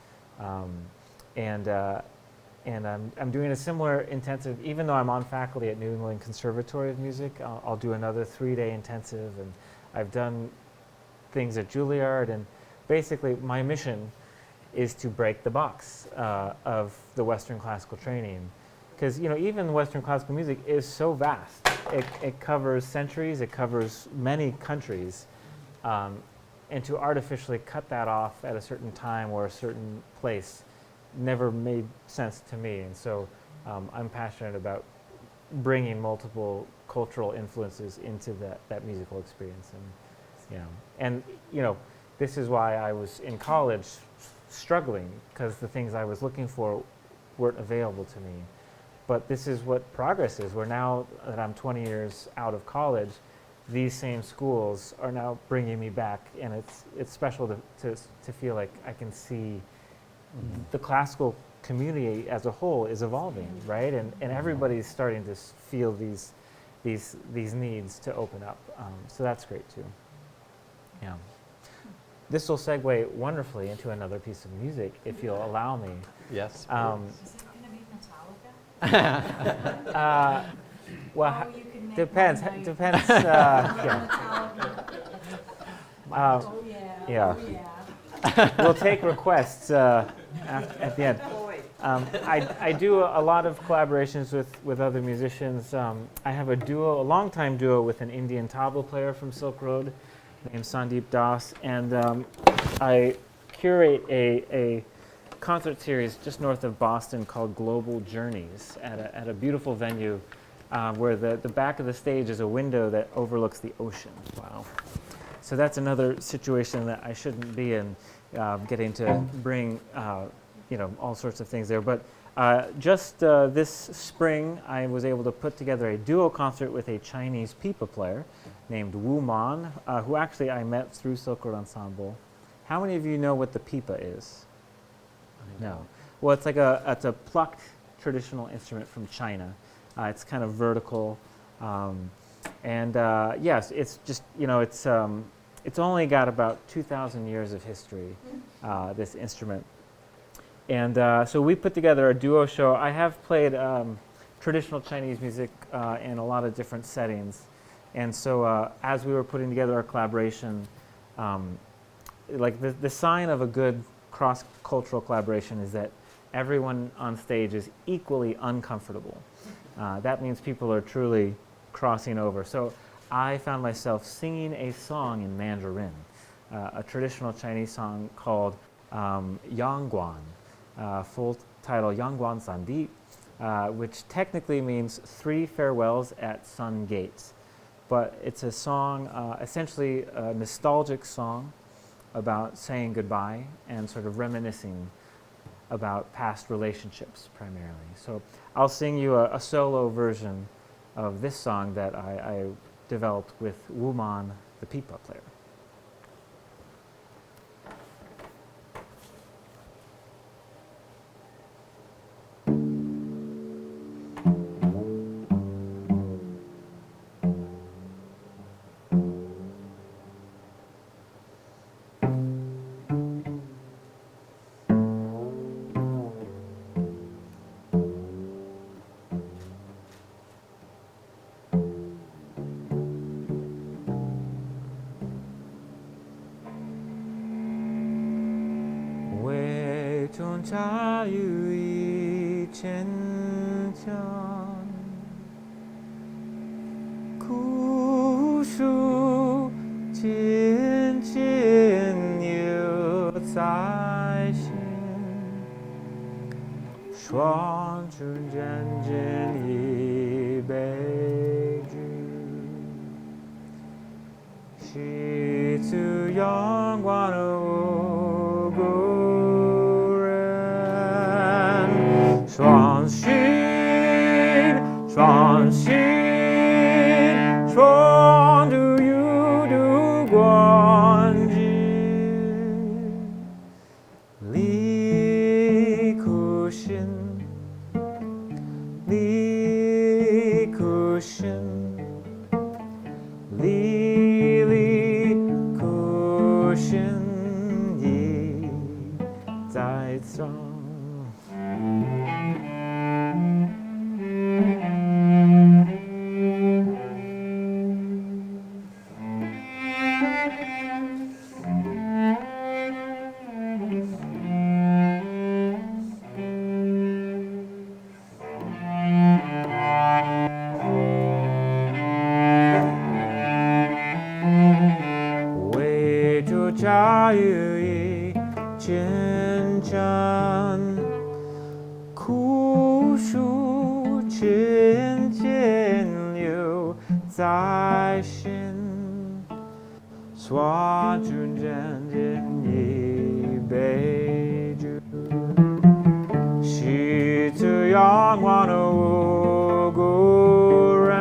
And I'm doing a similar intensive, even though I'm on faculty at New England Conservatory of Music, I'll do another 3-day intensive, and I've done things at Juilliard, and basically my mission is to break the box of the Western classical training. Because, you know, even Western classical music is so vast. It covers centuries, it covers many countries, and to artificially cut that off at a certain time or a certain place never made sense to me. And so I'm passionate about bringing multiple cultural influences into that musical experience. And you know, this is why I was in college struggling, because the things I was looking for weren't available to me. But this is what progress is. Where now that I'm 20 years out of college, these same schools are now bringing me back, and it's special to feel like I can see the classical community as a whole is evolving, right? And everybody's starting to feel these needs to open up. So that's great too. Yeah. This will segue wonderfully into another piece of music, if you'll allow me. Yes. Is it going to be Metallica? Well, Oh, you can make depends. my night. Depends. Yeah. Oh, yeah. Yeah. Oh, yeah. We'll take requests at the end. I do a lot of collaborations with other musicians. I have a longtime duo with an Indian tabla player from Silk Road named Sandeep Das, and I curate a concert series just north of Boston called Global Journeys at a beautiful venue where the back of the stage is a window that overlooks the ocean. Wow. So that's another situation that I shouldn't be in, getting to bring all sorts of things there. But just this spring, I was able to put together a duo concert with a Chinese pipa player named Wu Man, who actually I met through Silk Road Ensemble. How many of you know what the pipa is? No. Well, it's like it's a plucked traditional instrument from China. It's kind of vertical, and yes, it's just it's only got about 2,000 years of history. This instrument, and so we put together a duo show. I have played traditional Chinese music in a lot of different settings, and so as we were putting together our collaboration, like the sign of a good cross-cultural collaboration is that everyone on stage is equally uncomfortable. That means people are truly crossing over. So I found myself singing a song in Mandarin, a traditional Chinese song called Yangguan, full title Yangguan Sandi, which technically means 3 farewells at Sun Gates. But it's a song, essentially a nostalgic song about saying goodbye and sort of reminiscing about past relationships primarily. So I'll sing you a solo version of this song that I developed with Wu Man, the pipa player. 자유의 진전 구수 진진유在心双春真真一杯酒是自阳光的无故人双心双心双度有度光景离苦心离苦心离苦心已在藏为主驾驭真正苦楚渐渐留在心抓住真正一杯酒是这阳光的无故人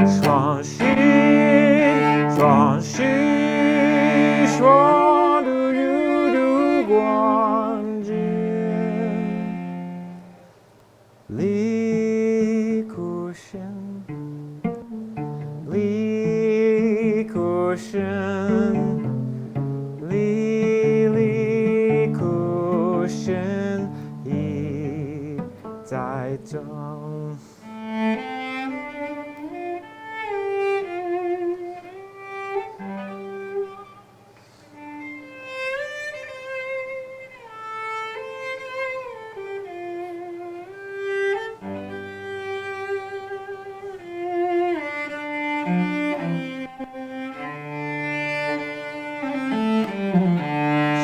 双心双心双度有度光景离苦心离苦心离苦心已在中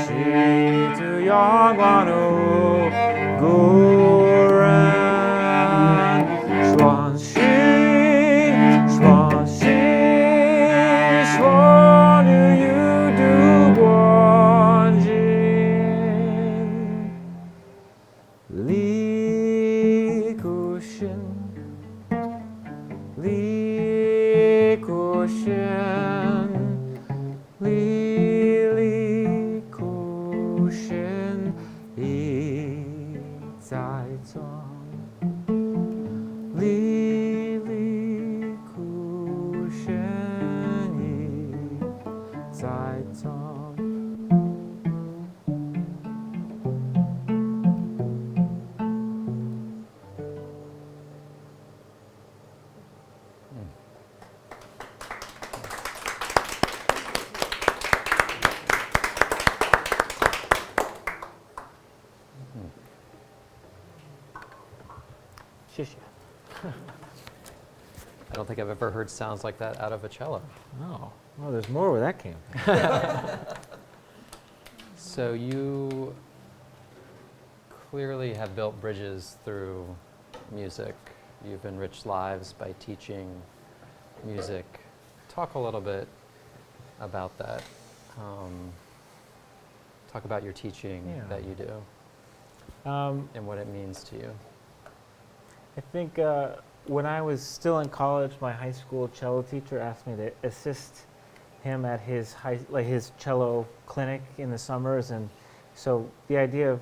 是这阳光的故人双心双心双度有度光景离苦心离苦心离苦心已在中离苦心已在中谢谢 I don't think I've ever heard sounds like that out of a cello. Oh, well, there's more where that came from. So you clearly have built bridges through music. You've enriched lives by teaching music. Talk a little bit about that. Talk about your teaching that you do and what it means to you. I think when I was still in college, my high school cello teacher asked me to assist him at his his cello clinic in the summers, and so the idea of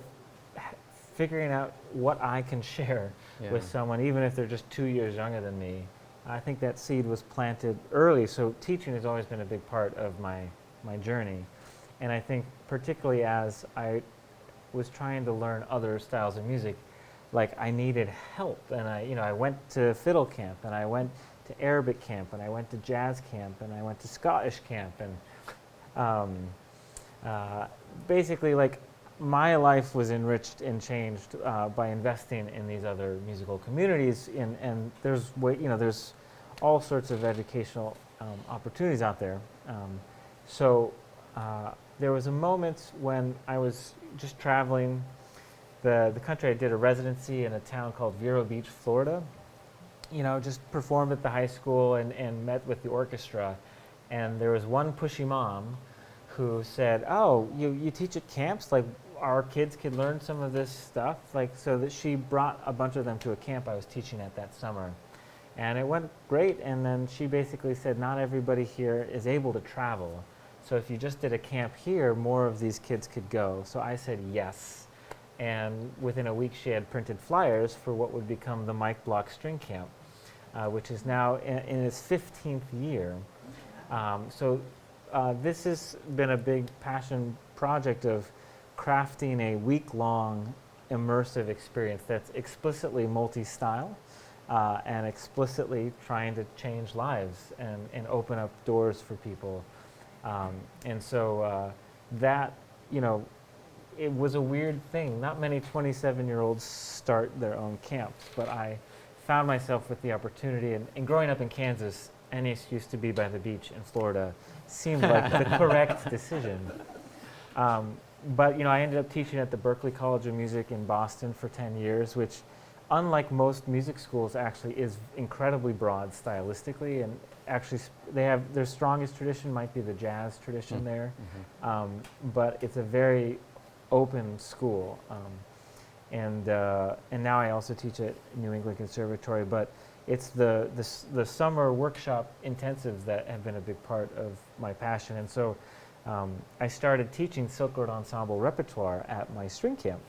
figuring out what I can share with someone, even if they're just 2 years younger than me, I think that seed was planted early. So teaching has always been a big part of my journey, and I think particularly as I was trying to learn other styles of music, like I needed help, and I went to fiddle camp, and I went to Arabic camp, and I went to jazz camp, and I went to Scottish camp, and basically like my life was enriched and changed by investing in these other musical communities, and there's all sorts of educational opportunities out there. So there was a moment when I was just traveling the country. I did a residency in a town called Vero Beach, Florida. Just performed at the high school and met with the orchestra. And there was one pushy mom who said, "Oh, you teach at camps? Like, our kids could learn some of this stuff?" So that she brought a bunch of them to a camp I was teaching at that summer. And it went great, and then she basically said, not everybody here is able to travel. So if you just did a camp here, more of these kids could go. So I said yes. And within a week, she had printed flyers for what would become the Mike Block String Camp, which is now in its 15th year. This has been a big passion project of crafting a week-long immersive experience that's explicitly multi-style and explicitly trying to change lives and open up doors for people. That, it was a weird thing. Not many 27-year-olds start their own camps, but I found myself with the opportunity. And growing up in Kansas, Ennis used to be by the beach in Florida, seemed like the correct decision. But I ended up teaching at the Berklee College of Music in Boston for 10 years, which, unlike most music schools, actually is incredibly broad stylistically, and actually their strongest tradition might be the jazz tradition there, but it's a very open school. And now I also teach at New England Conservatory, but it's the summer workshop intensives that have been a big part of my passion. And so I started teaching Silk Road Ensemble repertoire at my string camp.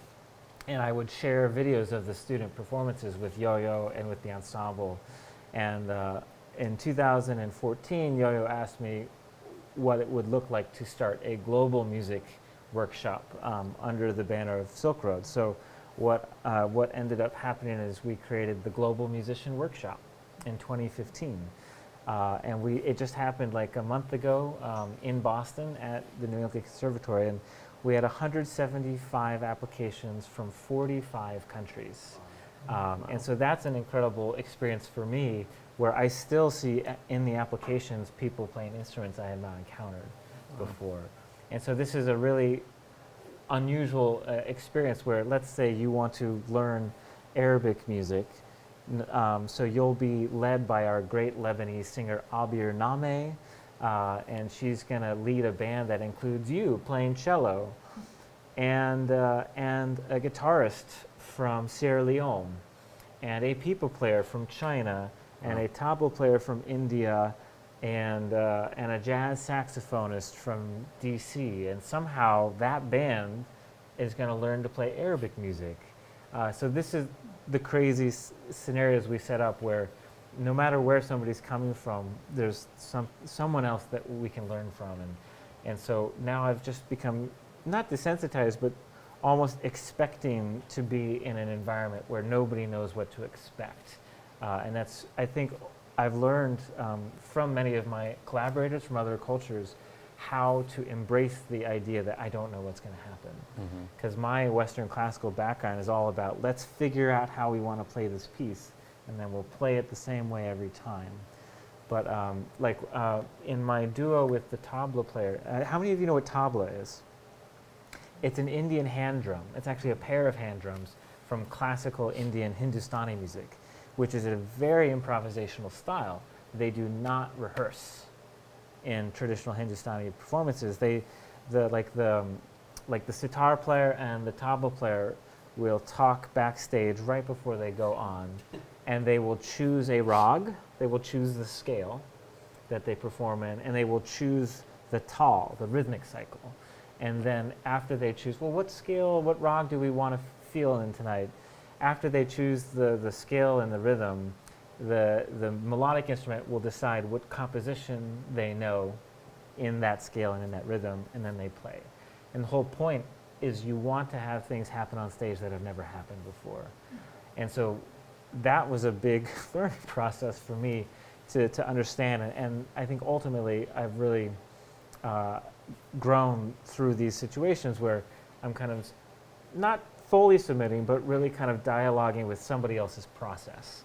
And I would share videos of the student performances with Yo-Yo and with the ensemble. And in 2014, Yo-Yo asked me what it would look like to start a global music workshop under the banner of Silk Road. So what ended up happening is we created the Global Musician Workshop in 2015. And it just happened like a month ago in Boston at the New England Conservatory. And we had 175 applications from 45 countries. And so that's an incredible experience for me, where I still see in the applications people playing instruments I had not encountered before. And so this is a really unusual experience where, let's say you want to learn Arabic music. So you'll be led by our great Lebanese singer Abir Nameh, and she's going to lead a band that includes you playing cello, and a guitarist from Sierra Leone, and a pipa player from China, and a tabla player from India, and a jazz saxophonist from DC. And somehow that band is going to learn to play Arabic music. So this is the crazy scenarios we set up, where no matter where somebody's coming from, there's someone else that we can learn from. And so now I've just become not desensitized, but almost expecting to be in an environment where nobody knows what to expect. And that's, I think, I've learned from many of my collaborators from other cultures how to embrace the idea that I don't know what's going to happen. Because my Western classical background is all about, let's figure out how we want to play this piece, and then we'll play it the same way every time. But in my duo with the tabla player, how many of you know what tabla is? It's an Indian hand drum. It's actually a pair of hand drums from classical Indian Hindustani music, which is a very improvisational style. They do not rehearse in traditional Hindustani performances. The sitar player and the tabla player will talk backstage right before they go on, and they will choose a rag, they will choose the scale that they perform in, and they will choose the tal, the rhythmic cycle. And then after they choose, well, what scale, what rag do we want to feel in tonight? After they choose the scale and the rhythm, the melodic instrument will decide what composition they know in that scale and in that rhythm, and then they play. And the whole point is you want to have things happen on stage that have never happened before. And so that was a big learning process for me to understand. And I think ultimately I've really grown through these situations where I'm kind of not fully submitting, but really kind of dialoguing with somebody else's process,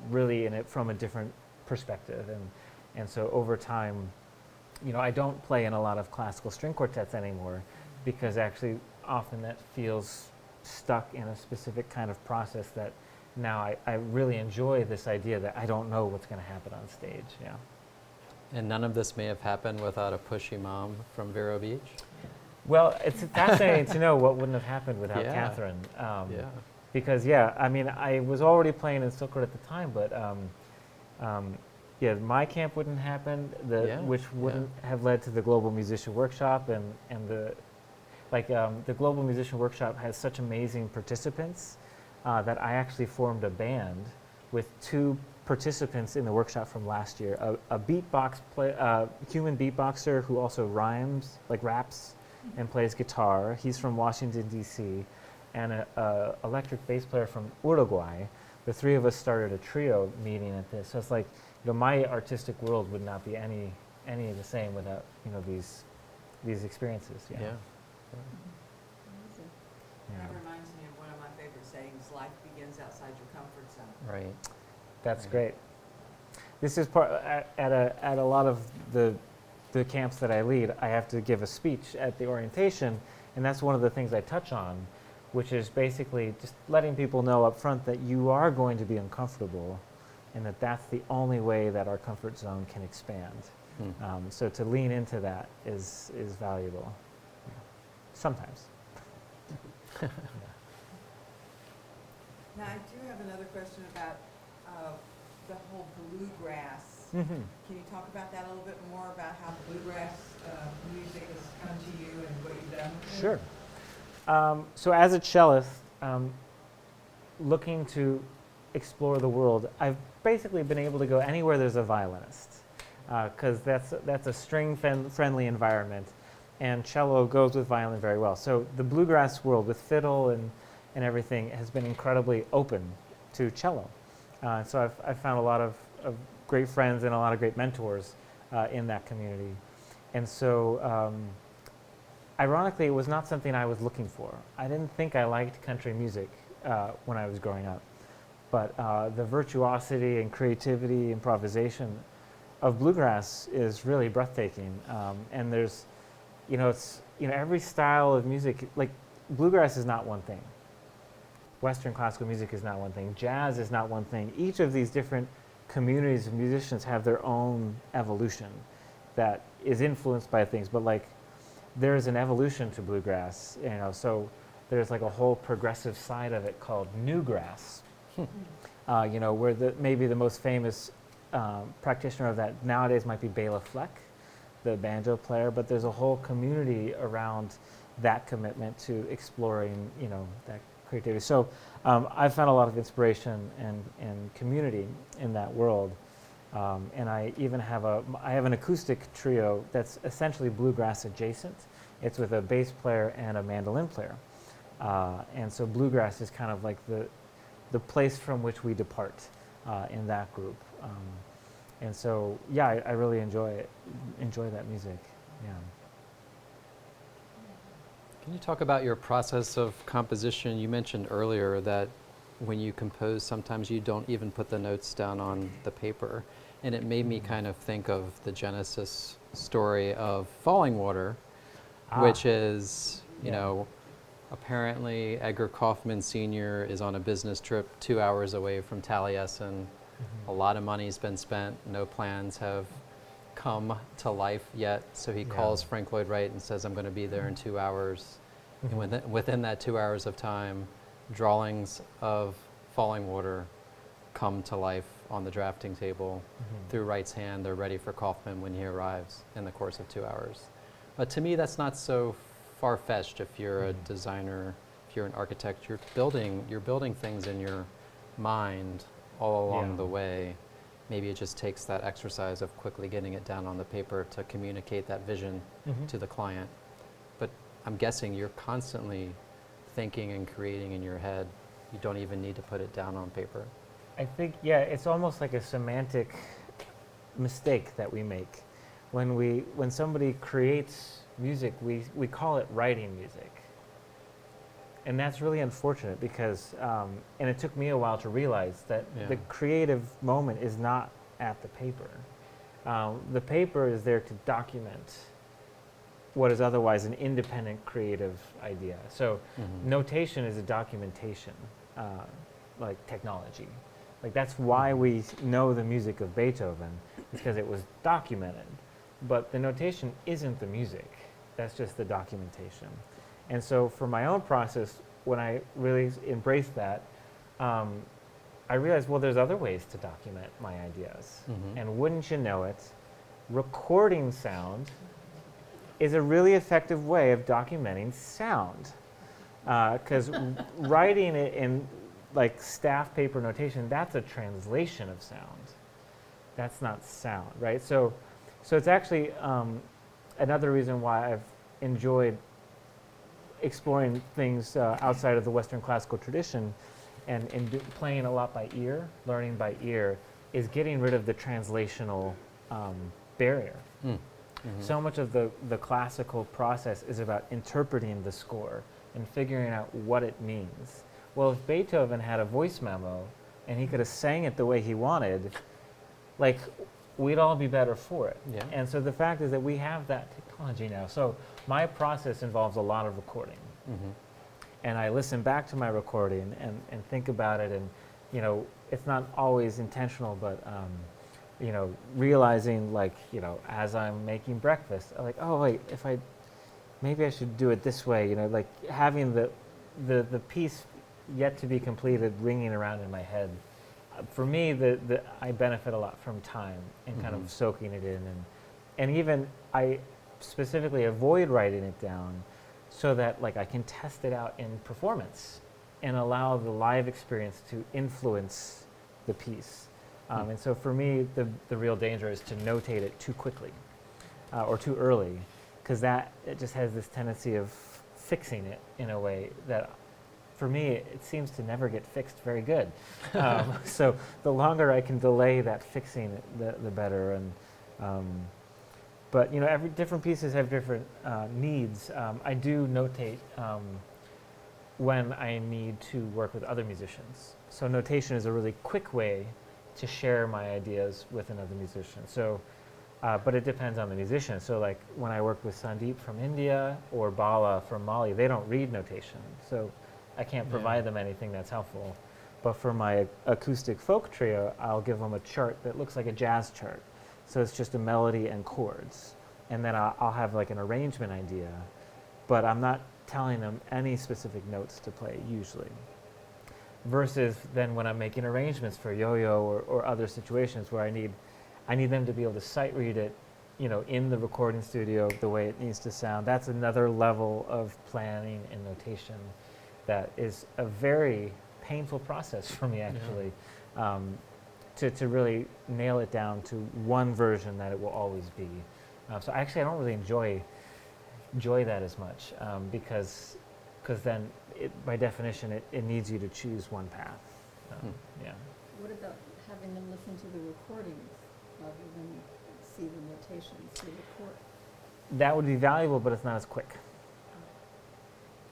really in it from a different perspective. And so over time, I don't play in a lot of classical string quartets anymore, because actually often that feels stuck in a specific kind of process that now I really enjoy this idea that I don't know what's going to happen on stage. Yeah. And none of this may have happened without a pushy mom from Vero Beach? Well, it's fascinating to know what wouldn't have happened without Yeah. Catherine. Yeah. Because, I was already playing in Silkwood at the time, but my camp wouldn't happen, which wouldn't have led to the Global Musician Workshop, and the Global Musician Workshop has such amazing participants that I actually formed a band with 2 participants in the workshop from last year, a human beatboxer who also rhymes, like raps, and plays guitar. He's from Washington, D.C., and a electric bass player from Uruguay. The 3 of us started a trio meeting at this. So it's like, my artistic world would not be any the same without, these experiences. Yeah. Yeah. Amazing. Yeah. That reminds me of one of my favorite sayings, life begins outside your comfort zone. Right. That's Right. great. This is part at a lot of the camps that I lead. I have to give a speech at the orientation, and that's one of the things I touch on, which is basically just letting people know up front that you are going to be uncomfortable, and that's the only way that our comfort zone can expand. So to lean into that is valuable. Yeah. Sometimes. Now, I do have another question about the whole bluegrass. Mm-hmm. Can you talk about that a little bit more, about how bluegrass music has come to you and what you've done with it? Sure. So as a cellist, looking to explore the world, I've basically been able to go anywhere there's a violinist, because that's a string-friendly environment, and cello goes with violin very well. So the bluegrass world with fiddle and everything has been incredibly open to cello. So I've found a lot of great friends and a lot of great mentors in that community. And so ironically, it was not something I was looking for. I didn't think I liked country music when I was growing up. But the virtuosity and creativity, improvisation of bluegrass is really breathtaking. And there's, every style of music, like bluegrass is not one thing. Western classical music is not one thing. Jazz is not one thing. Each of these different communities of musicians have their own evolution that is influenced by things. But like, there's an evolution to bluegrass, so there's like a whole progressive side of it called newgrass, where maybe the most famous practitioner of that nowadays might be Bela Fleck, the banjo player, but there's a whole community around that commitment to exploring, that creativity. So I've found a lot of inspiration and community in that world. And I even have an acoustic trio that's essentially bluegrass adjacent. It's with a bass player and a mandolin player. And so bluegrass is kind of like the place from which we depart in that group. And so, I really enjoy that music. Yeah. Can you talk about your process of composition? You mentioned earlier that when you compose, sometimes you don't even put the notes down on the paper. And it made me kind of think of the genesis story of Fallingwater, which is, apparently Edgar Kaufmann Sr. is on a business trip 2 hours away from Taliesin. A lot of money's been spent. No plans have come to life yet. So he calls Frank Lloyd Wright and says, I'm going to be there in 2 hours. And within that 2 hours of time, drawings of Fallingwater come to life on the drafting table through Wright's hand. They're ready for Kaufmann when he arrives in the course of 2 hours. But to me, that's not so far-fetched. If you're a designer, if you're an architect, you're building things in your mind all along the way. Maybe it just takes that exercise of quickly getting it down on the paper to communicate that vision to the client. But I'm guessing you're constantly thinking and creating in your head. You don't even need to put it down on paper. I think, it's almost like a semantic mistake that we make. When somebody creates music, we call it writing music. And that's really unfortunate because, and it took me a while to realize that Yeah. the creative moment is not at the paper. The paper is there to document what is otherwise an independent creative idea. So notation is a documentation, like technology. Like that's why we know the music of Beethoven, is because it was documented. But the notation isn't the music, that's just the documentation. And so for my own process, when I really embraced that, I realized, well, there's other ways to document my ideas. And wouldn't you know it, recording sound is a really effective way of documenting sound. Because writing it in like staff paper notation, that's a translation of sound. That's not sound, right? So it's actually another reason why I've enjoyed exploring things outside of the Western classical tradition and playing a lot by ear, learning by ear, is getting rid of the translational barrier. So much of the classical process is about interpreting the score and figuring out what it means. Well, if Beethoven had a voice memo and he could have sang it the way he wanted, like, we'd all be better for it. Yeah. And so the fact is that we have that technology now. So my process involves a lot of recording. And I listen back to my recording and think about it, and, you know, it's not always intentional, but, you know, realizing, like, you know, as I'm making breakfast, I'm like, oh, wait, maybe I should do it this way, you know, like having the piece yet to be completed ringing around in my head. For me, I benefit a lot from time and kind of soaking it in, and even I specifically avoid writing it down so that, like, I can test it out in performance and allow the live experience to influence the piece. And so for me, the real danger is to notate it too quickly or too early, because it just has this tendency of fixing it in a way that, for me, it seems to never get fixed very good. So the longer I can delay that fixing, the better. And but, you know, different pieces have different needs. I do notate when I need to work with other musicians. So notation is a really quick way to share my ideas with another musician. So, but it depends on the musician. So, like, when I work with Sandeep from India or Bala from Mali, they don't read notation. So I can't provide them anything that's helpful. But for my acoustic folk trio, I'll give them a chart that looks like a jazz chart. So it's just a melody and chords. And then I'll have, like, an arrangement idea, but I'm not telling them any specific notes to play usually. Versus then when I'm making arrangements for yo-yo or other situations where I need them to be able to sight read it, you know, in the recording studio the way it needs to sound. That's another level of planning and notation that is a very painful process for me, actually, to really nail it down to one version that it will always be. So actually, I don't really enjoy that as much because then, by definition, it needs you to choose one path. Yeah. What about having them listen to the recordings rather than see the notations through the court? That would be valuable, but it's not as quick.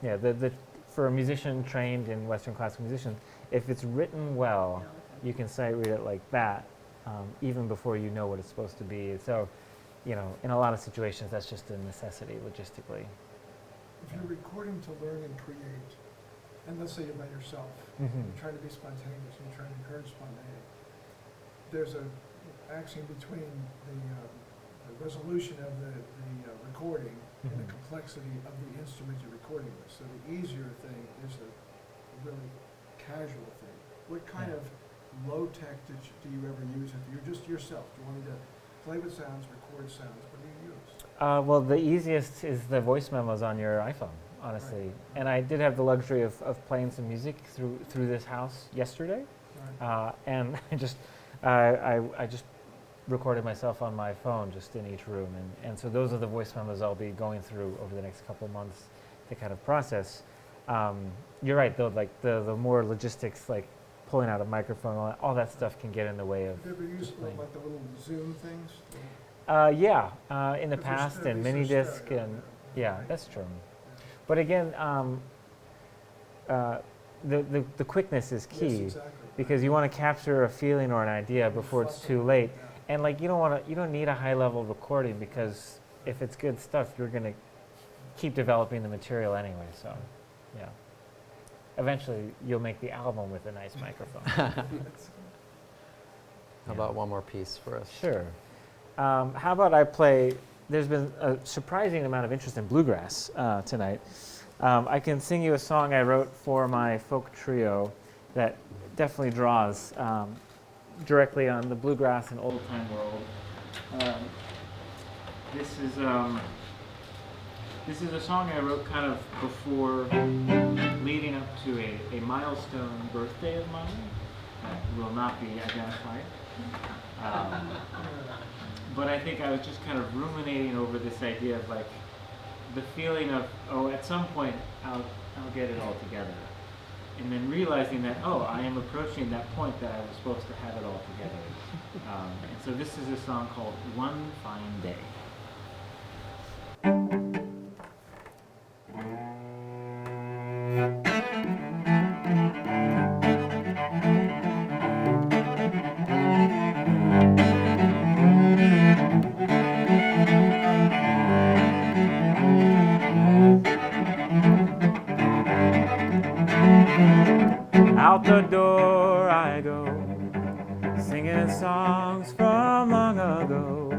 Yeah, for a musician trained in Western classical musician, if it's written well, you can sight read it like that, even before you know what it's supposed to be. So, you know, in a lot of situations, that's just a necessity logistically. If you're recording to learn and create, and let's say you're by yourself, you're trying to be spontaneous, and you're trying to encourage spontaneity, there's an axiom between the resolution of the recording and the complexity of the instrument you're recording with. So the easier thing is a really casual thing. What kind of low-tech do you ever use if you're just yourself? Do you want me to play with sounds, record sounds? What do you use? Well, the easiest is the voice memos on your iPhone, honestly. Right. And I did have the luxury of playing some music through this house yesterday. Right. And I just recorded myself on my phone just in each room. And so those are the voice memos I'll be going through over the next couple of months to kind of process. You're right, though, like the more logistics, like pulling out a microphone, all that stuff can get in the way of Have you ever used like the little Zoom things? in the past, and mini disc, and yeah, that's true. But again, the quickness is Yes, key, exactly. because you want to capture a feeling or an idea before it's too late. Yeah. And like you don't need a high level recording, because if it's good stuff, you're going to keep developing the material anyway. So, yeah. Eventually, you'll make the album with a nice microphone. How about one more piece for us? Sure. How about I play? There's been a surprising amount of interest in bluegrass tonight. I can sing you a song I wrote for my folk trio that definitely draws directly on the bluegrass and old time world. This is a song I wrote kind of before, leading up to a milestone birthday of mine that will not be identified. But I think I was just kind of ruminating over this idea of like the feeling of, oh, at some point I'll get it all together. And then realizing that, oh, I am approaching that point that I was supposed to have it all together. And so this is a song called One Fine Day. Out the door I go, singing songs from long ago,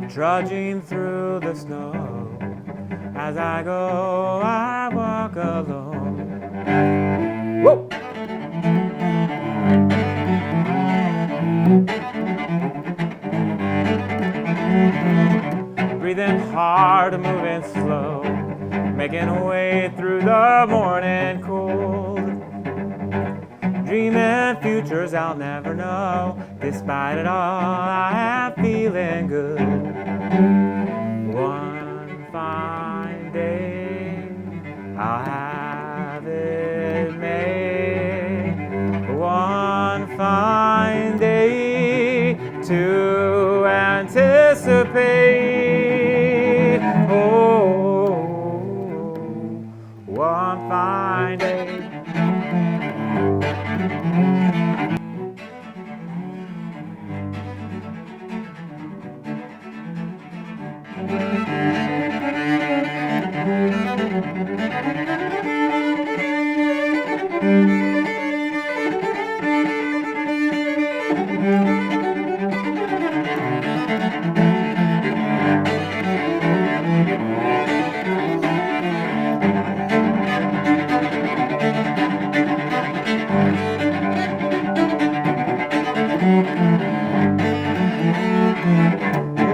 trudging through the snow. As I go, I walk alone. Whoa! Breathing hard, moving slow, making way through the morning cold. Dreaming futures I'll never know. Despite it all, I am feeling good. One fine day, I'll have it made. One fine day to anticipate. Oh, one fine day.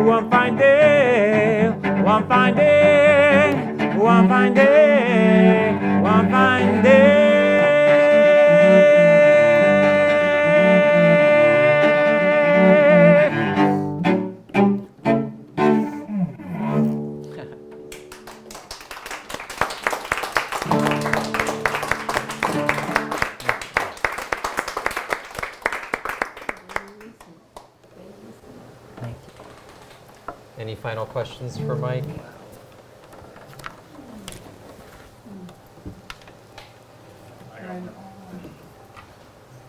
One fine day, one fine day, one fine day, one fine day. Any final questions for Mike?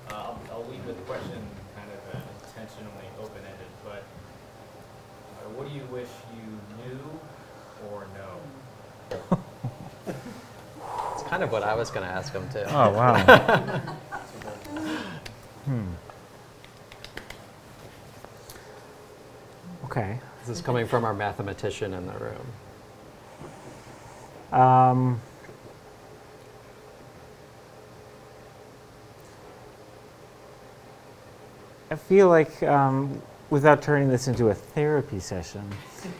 I'll leave the question kind of intentionally open-ended, but what do you wish you knew or know? It's kind of what I was going to ask him too. Oh, wow. Okay. This is coming from our mathematician in the room. I feel like, without turning this into a therapy session,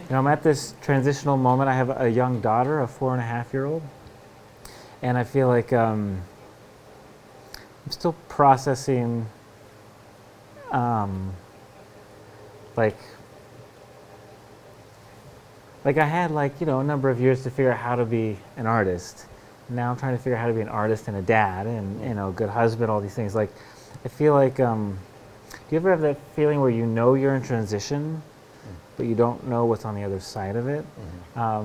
I'm at this transitional moment. I have a young daughter, a 4.5-year-old, and I feel like I'm still processing, like I had a number of years to figure out how to be an artist. Now I'm trying to figure out how to be an artist and a dad and a good husband, all these things. Like, I feel like, do you ever have that feeling where you know you're in transition, but you don't know what's on the other side of it? I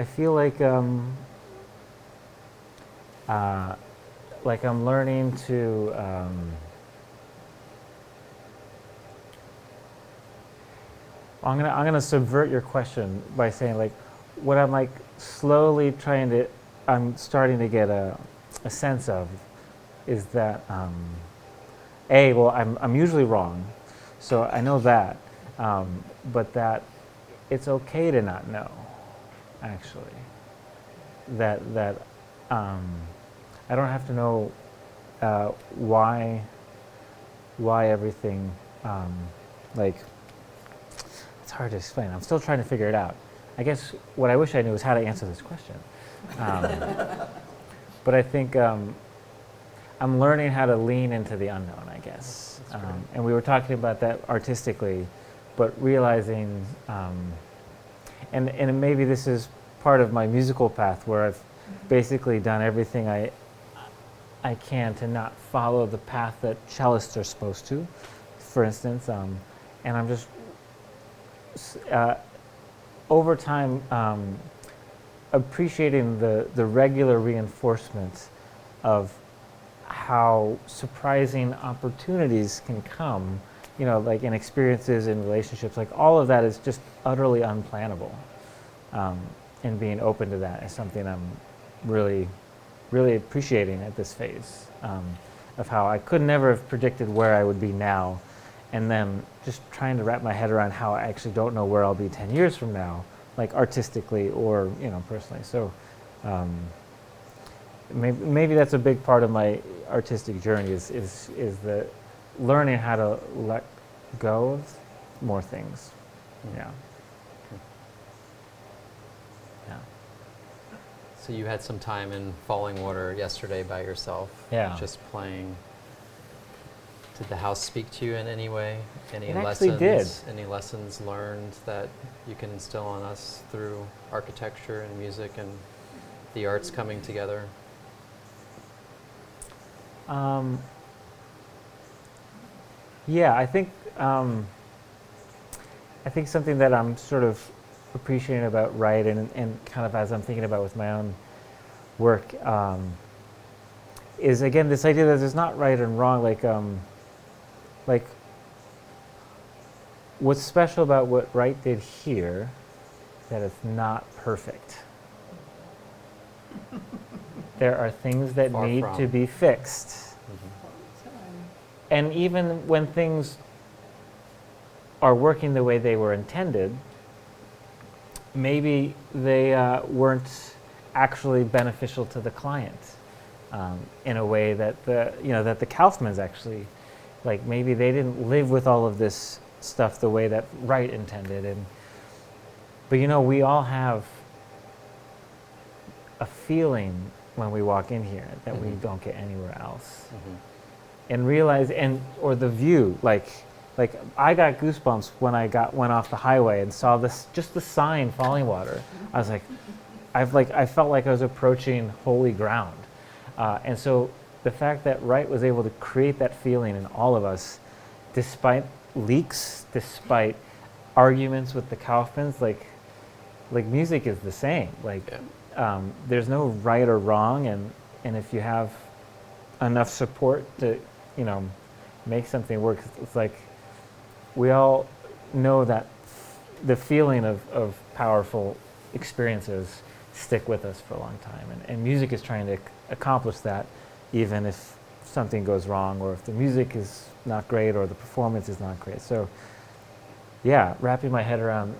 feel like like I'm learning to I'm gonna subvert your question by saying, like, what I'm like slowly I'm starting to get a sense of is that well, I'm usually wrong, so I know that, but that it's okay to not know, actually. That I don't have to know why everything, like, it's hard to explain. I'm still trying to figure it out. I guess what I wish I knew is how to answer this question. But I think I'm learning how to lean into the unknown, I guess. And we were talking about that artistically, but realizing, and maybe this is part of my musical path where I've basically done everything I can to not follow the path that cellists are supposed to, for instance, and I'm just over time appreciating the regular reinforcement of how surprising opportunities can come, like in experiences, in relationships, like all of that is just utterly unplannable. And being open to that is something I'm really, really appreciating at this phase, of how I could never have predicted where I would be now, and then just trying to wrap my head around how I actually don't know where I'll be 10 years from now, like artistically or personally. So maybe that's a big part of my artistic journey is the learning how to let go of more things. Yeah. Yeah. So you had some time in Fallingwater yesterday by yourself, Yeah. just playing. Did the house speak to you in any way? Any It actually lessons? did. Any lessons learned that you can instill on us through architecture and music and the arts coming together? Yeah, I think something that I'm sort of appreciating about Wright and kind of as I'm thinking about with my own work is, again, this idea that there's not right and wrong. Like what's special about what Wright did here, that it's not perfect. There are things that Far need from. to be fixed. And even when things are working the way they were intended, maybe they weren't actually beneficial to the client in a way that the Kaufmanns actually, like, maybe they didn't live with all of this stuff the way that Wright intended. But we all have a feeling when we walk in here that we don't get anywhere else. And realize, or the view, like I got goosebumps when I went off the highway and saw just the sign Fallingwater. I was like, I felt like I was approaching holy ground. And so the fact that Wright was able to create that feeling in all of us, despite leaks, despite arguments with the Kaufmanns, like music is the same. There's no right or wrong, and if you have enough support to make something work, it's like we all know that the feeling of powerful experiences stick with us for a long time, and music is trying to accomplish that, even if something goes wrong, or if the music is not great, or the performance is not great. So yeah, wrapping my head around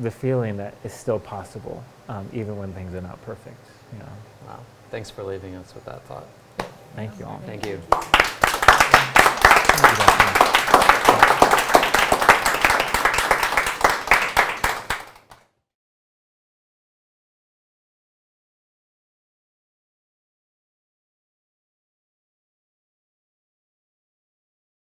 the feeling that is still possible, even when things are not perfect. Wow. Thanks for leaving us with that thought. Thank you all. Thank you. Thank you.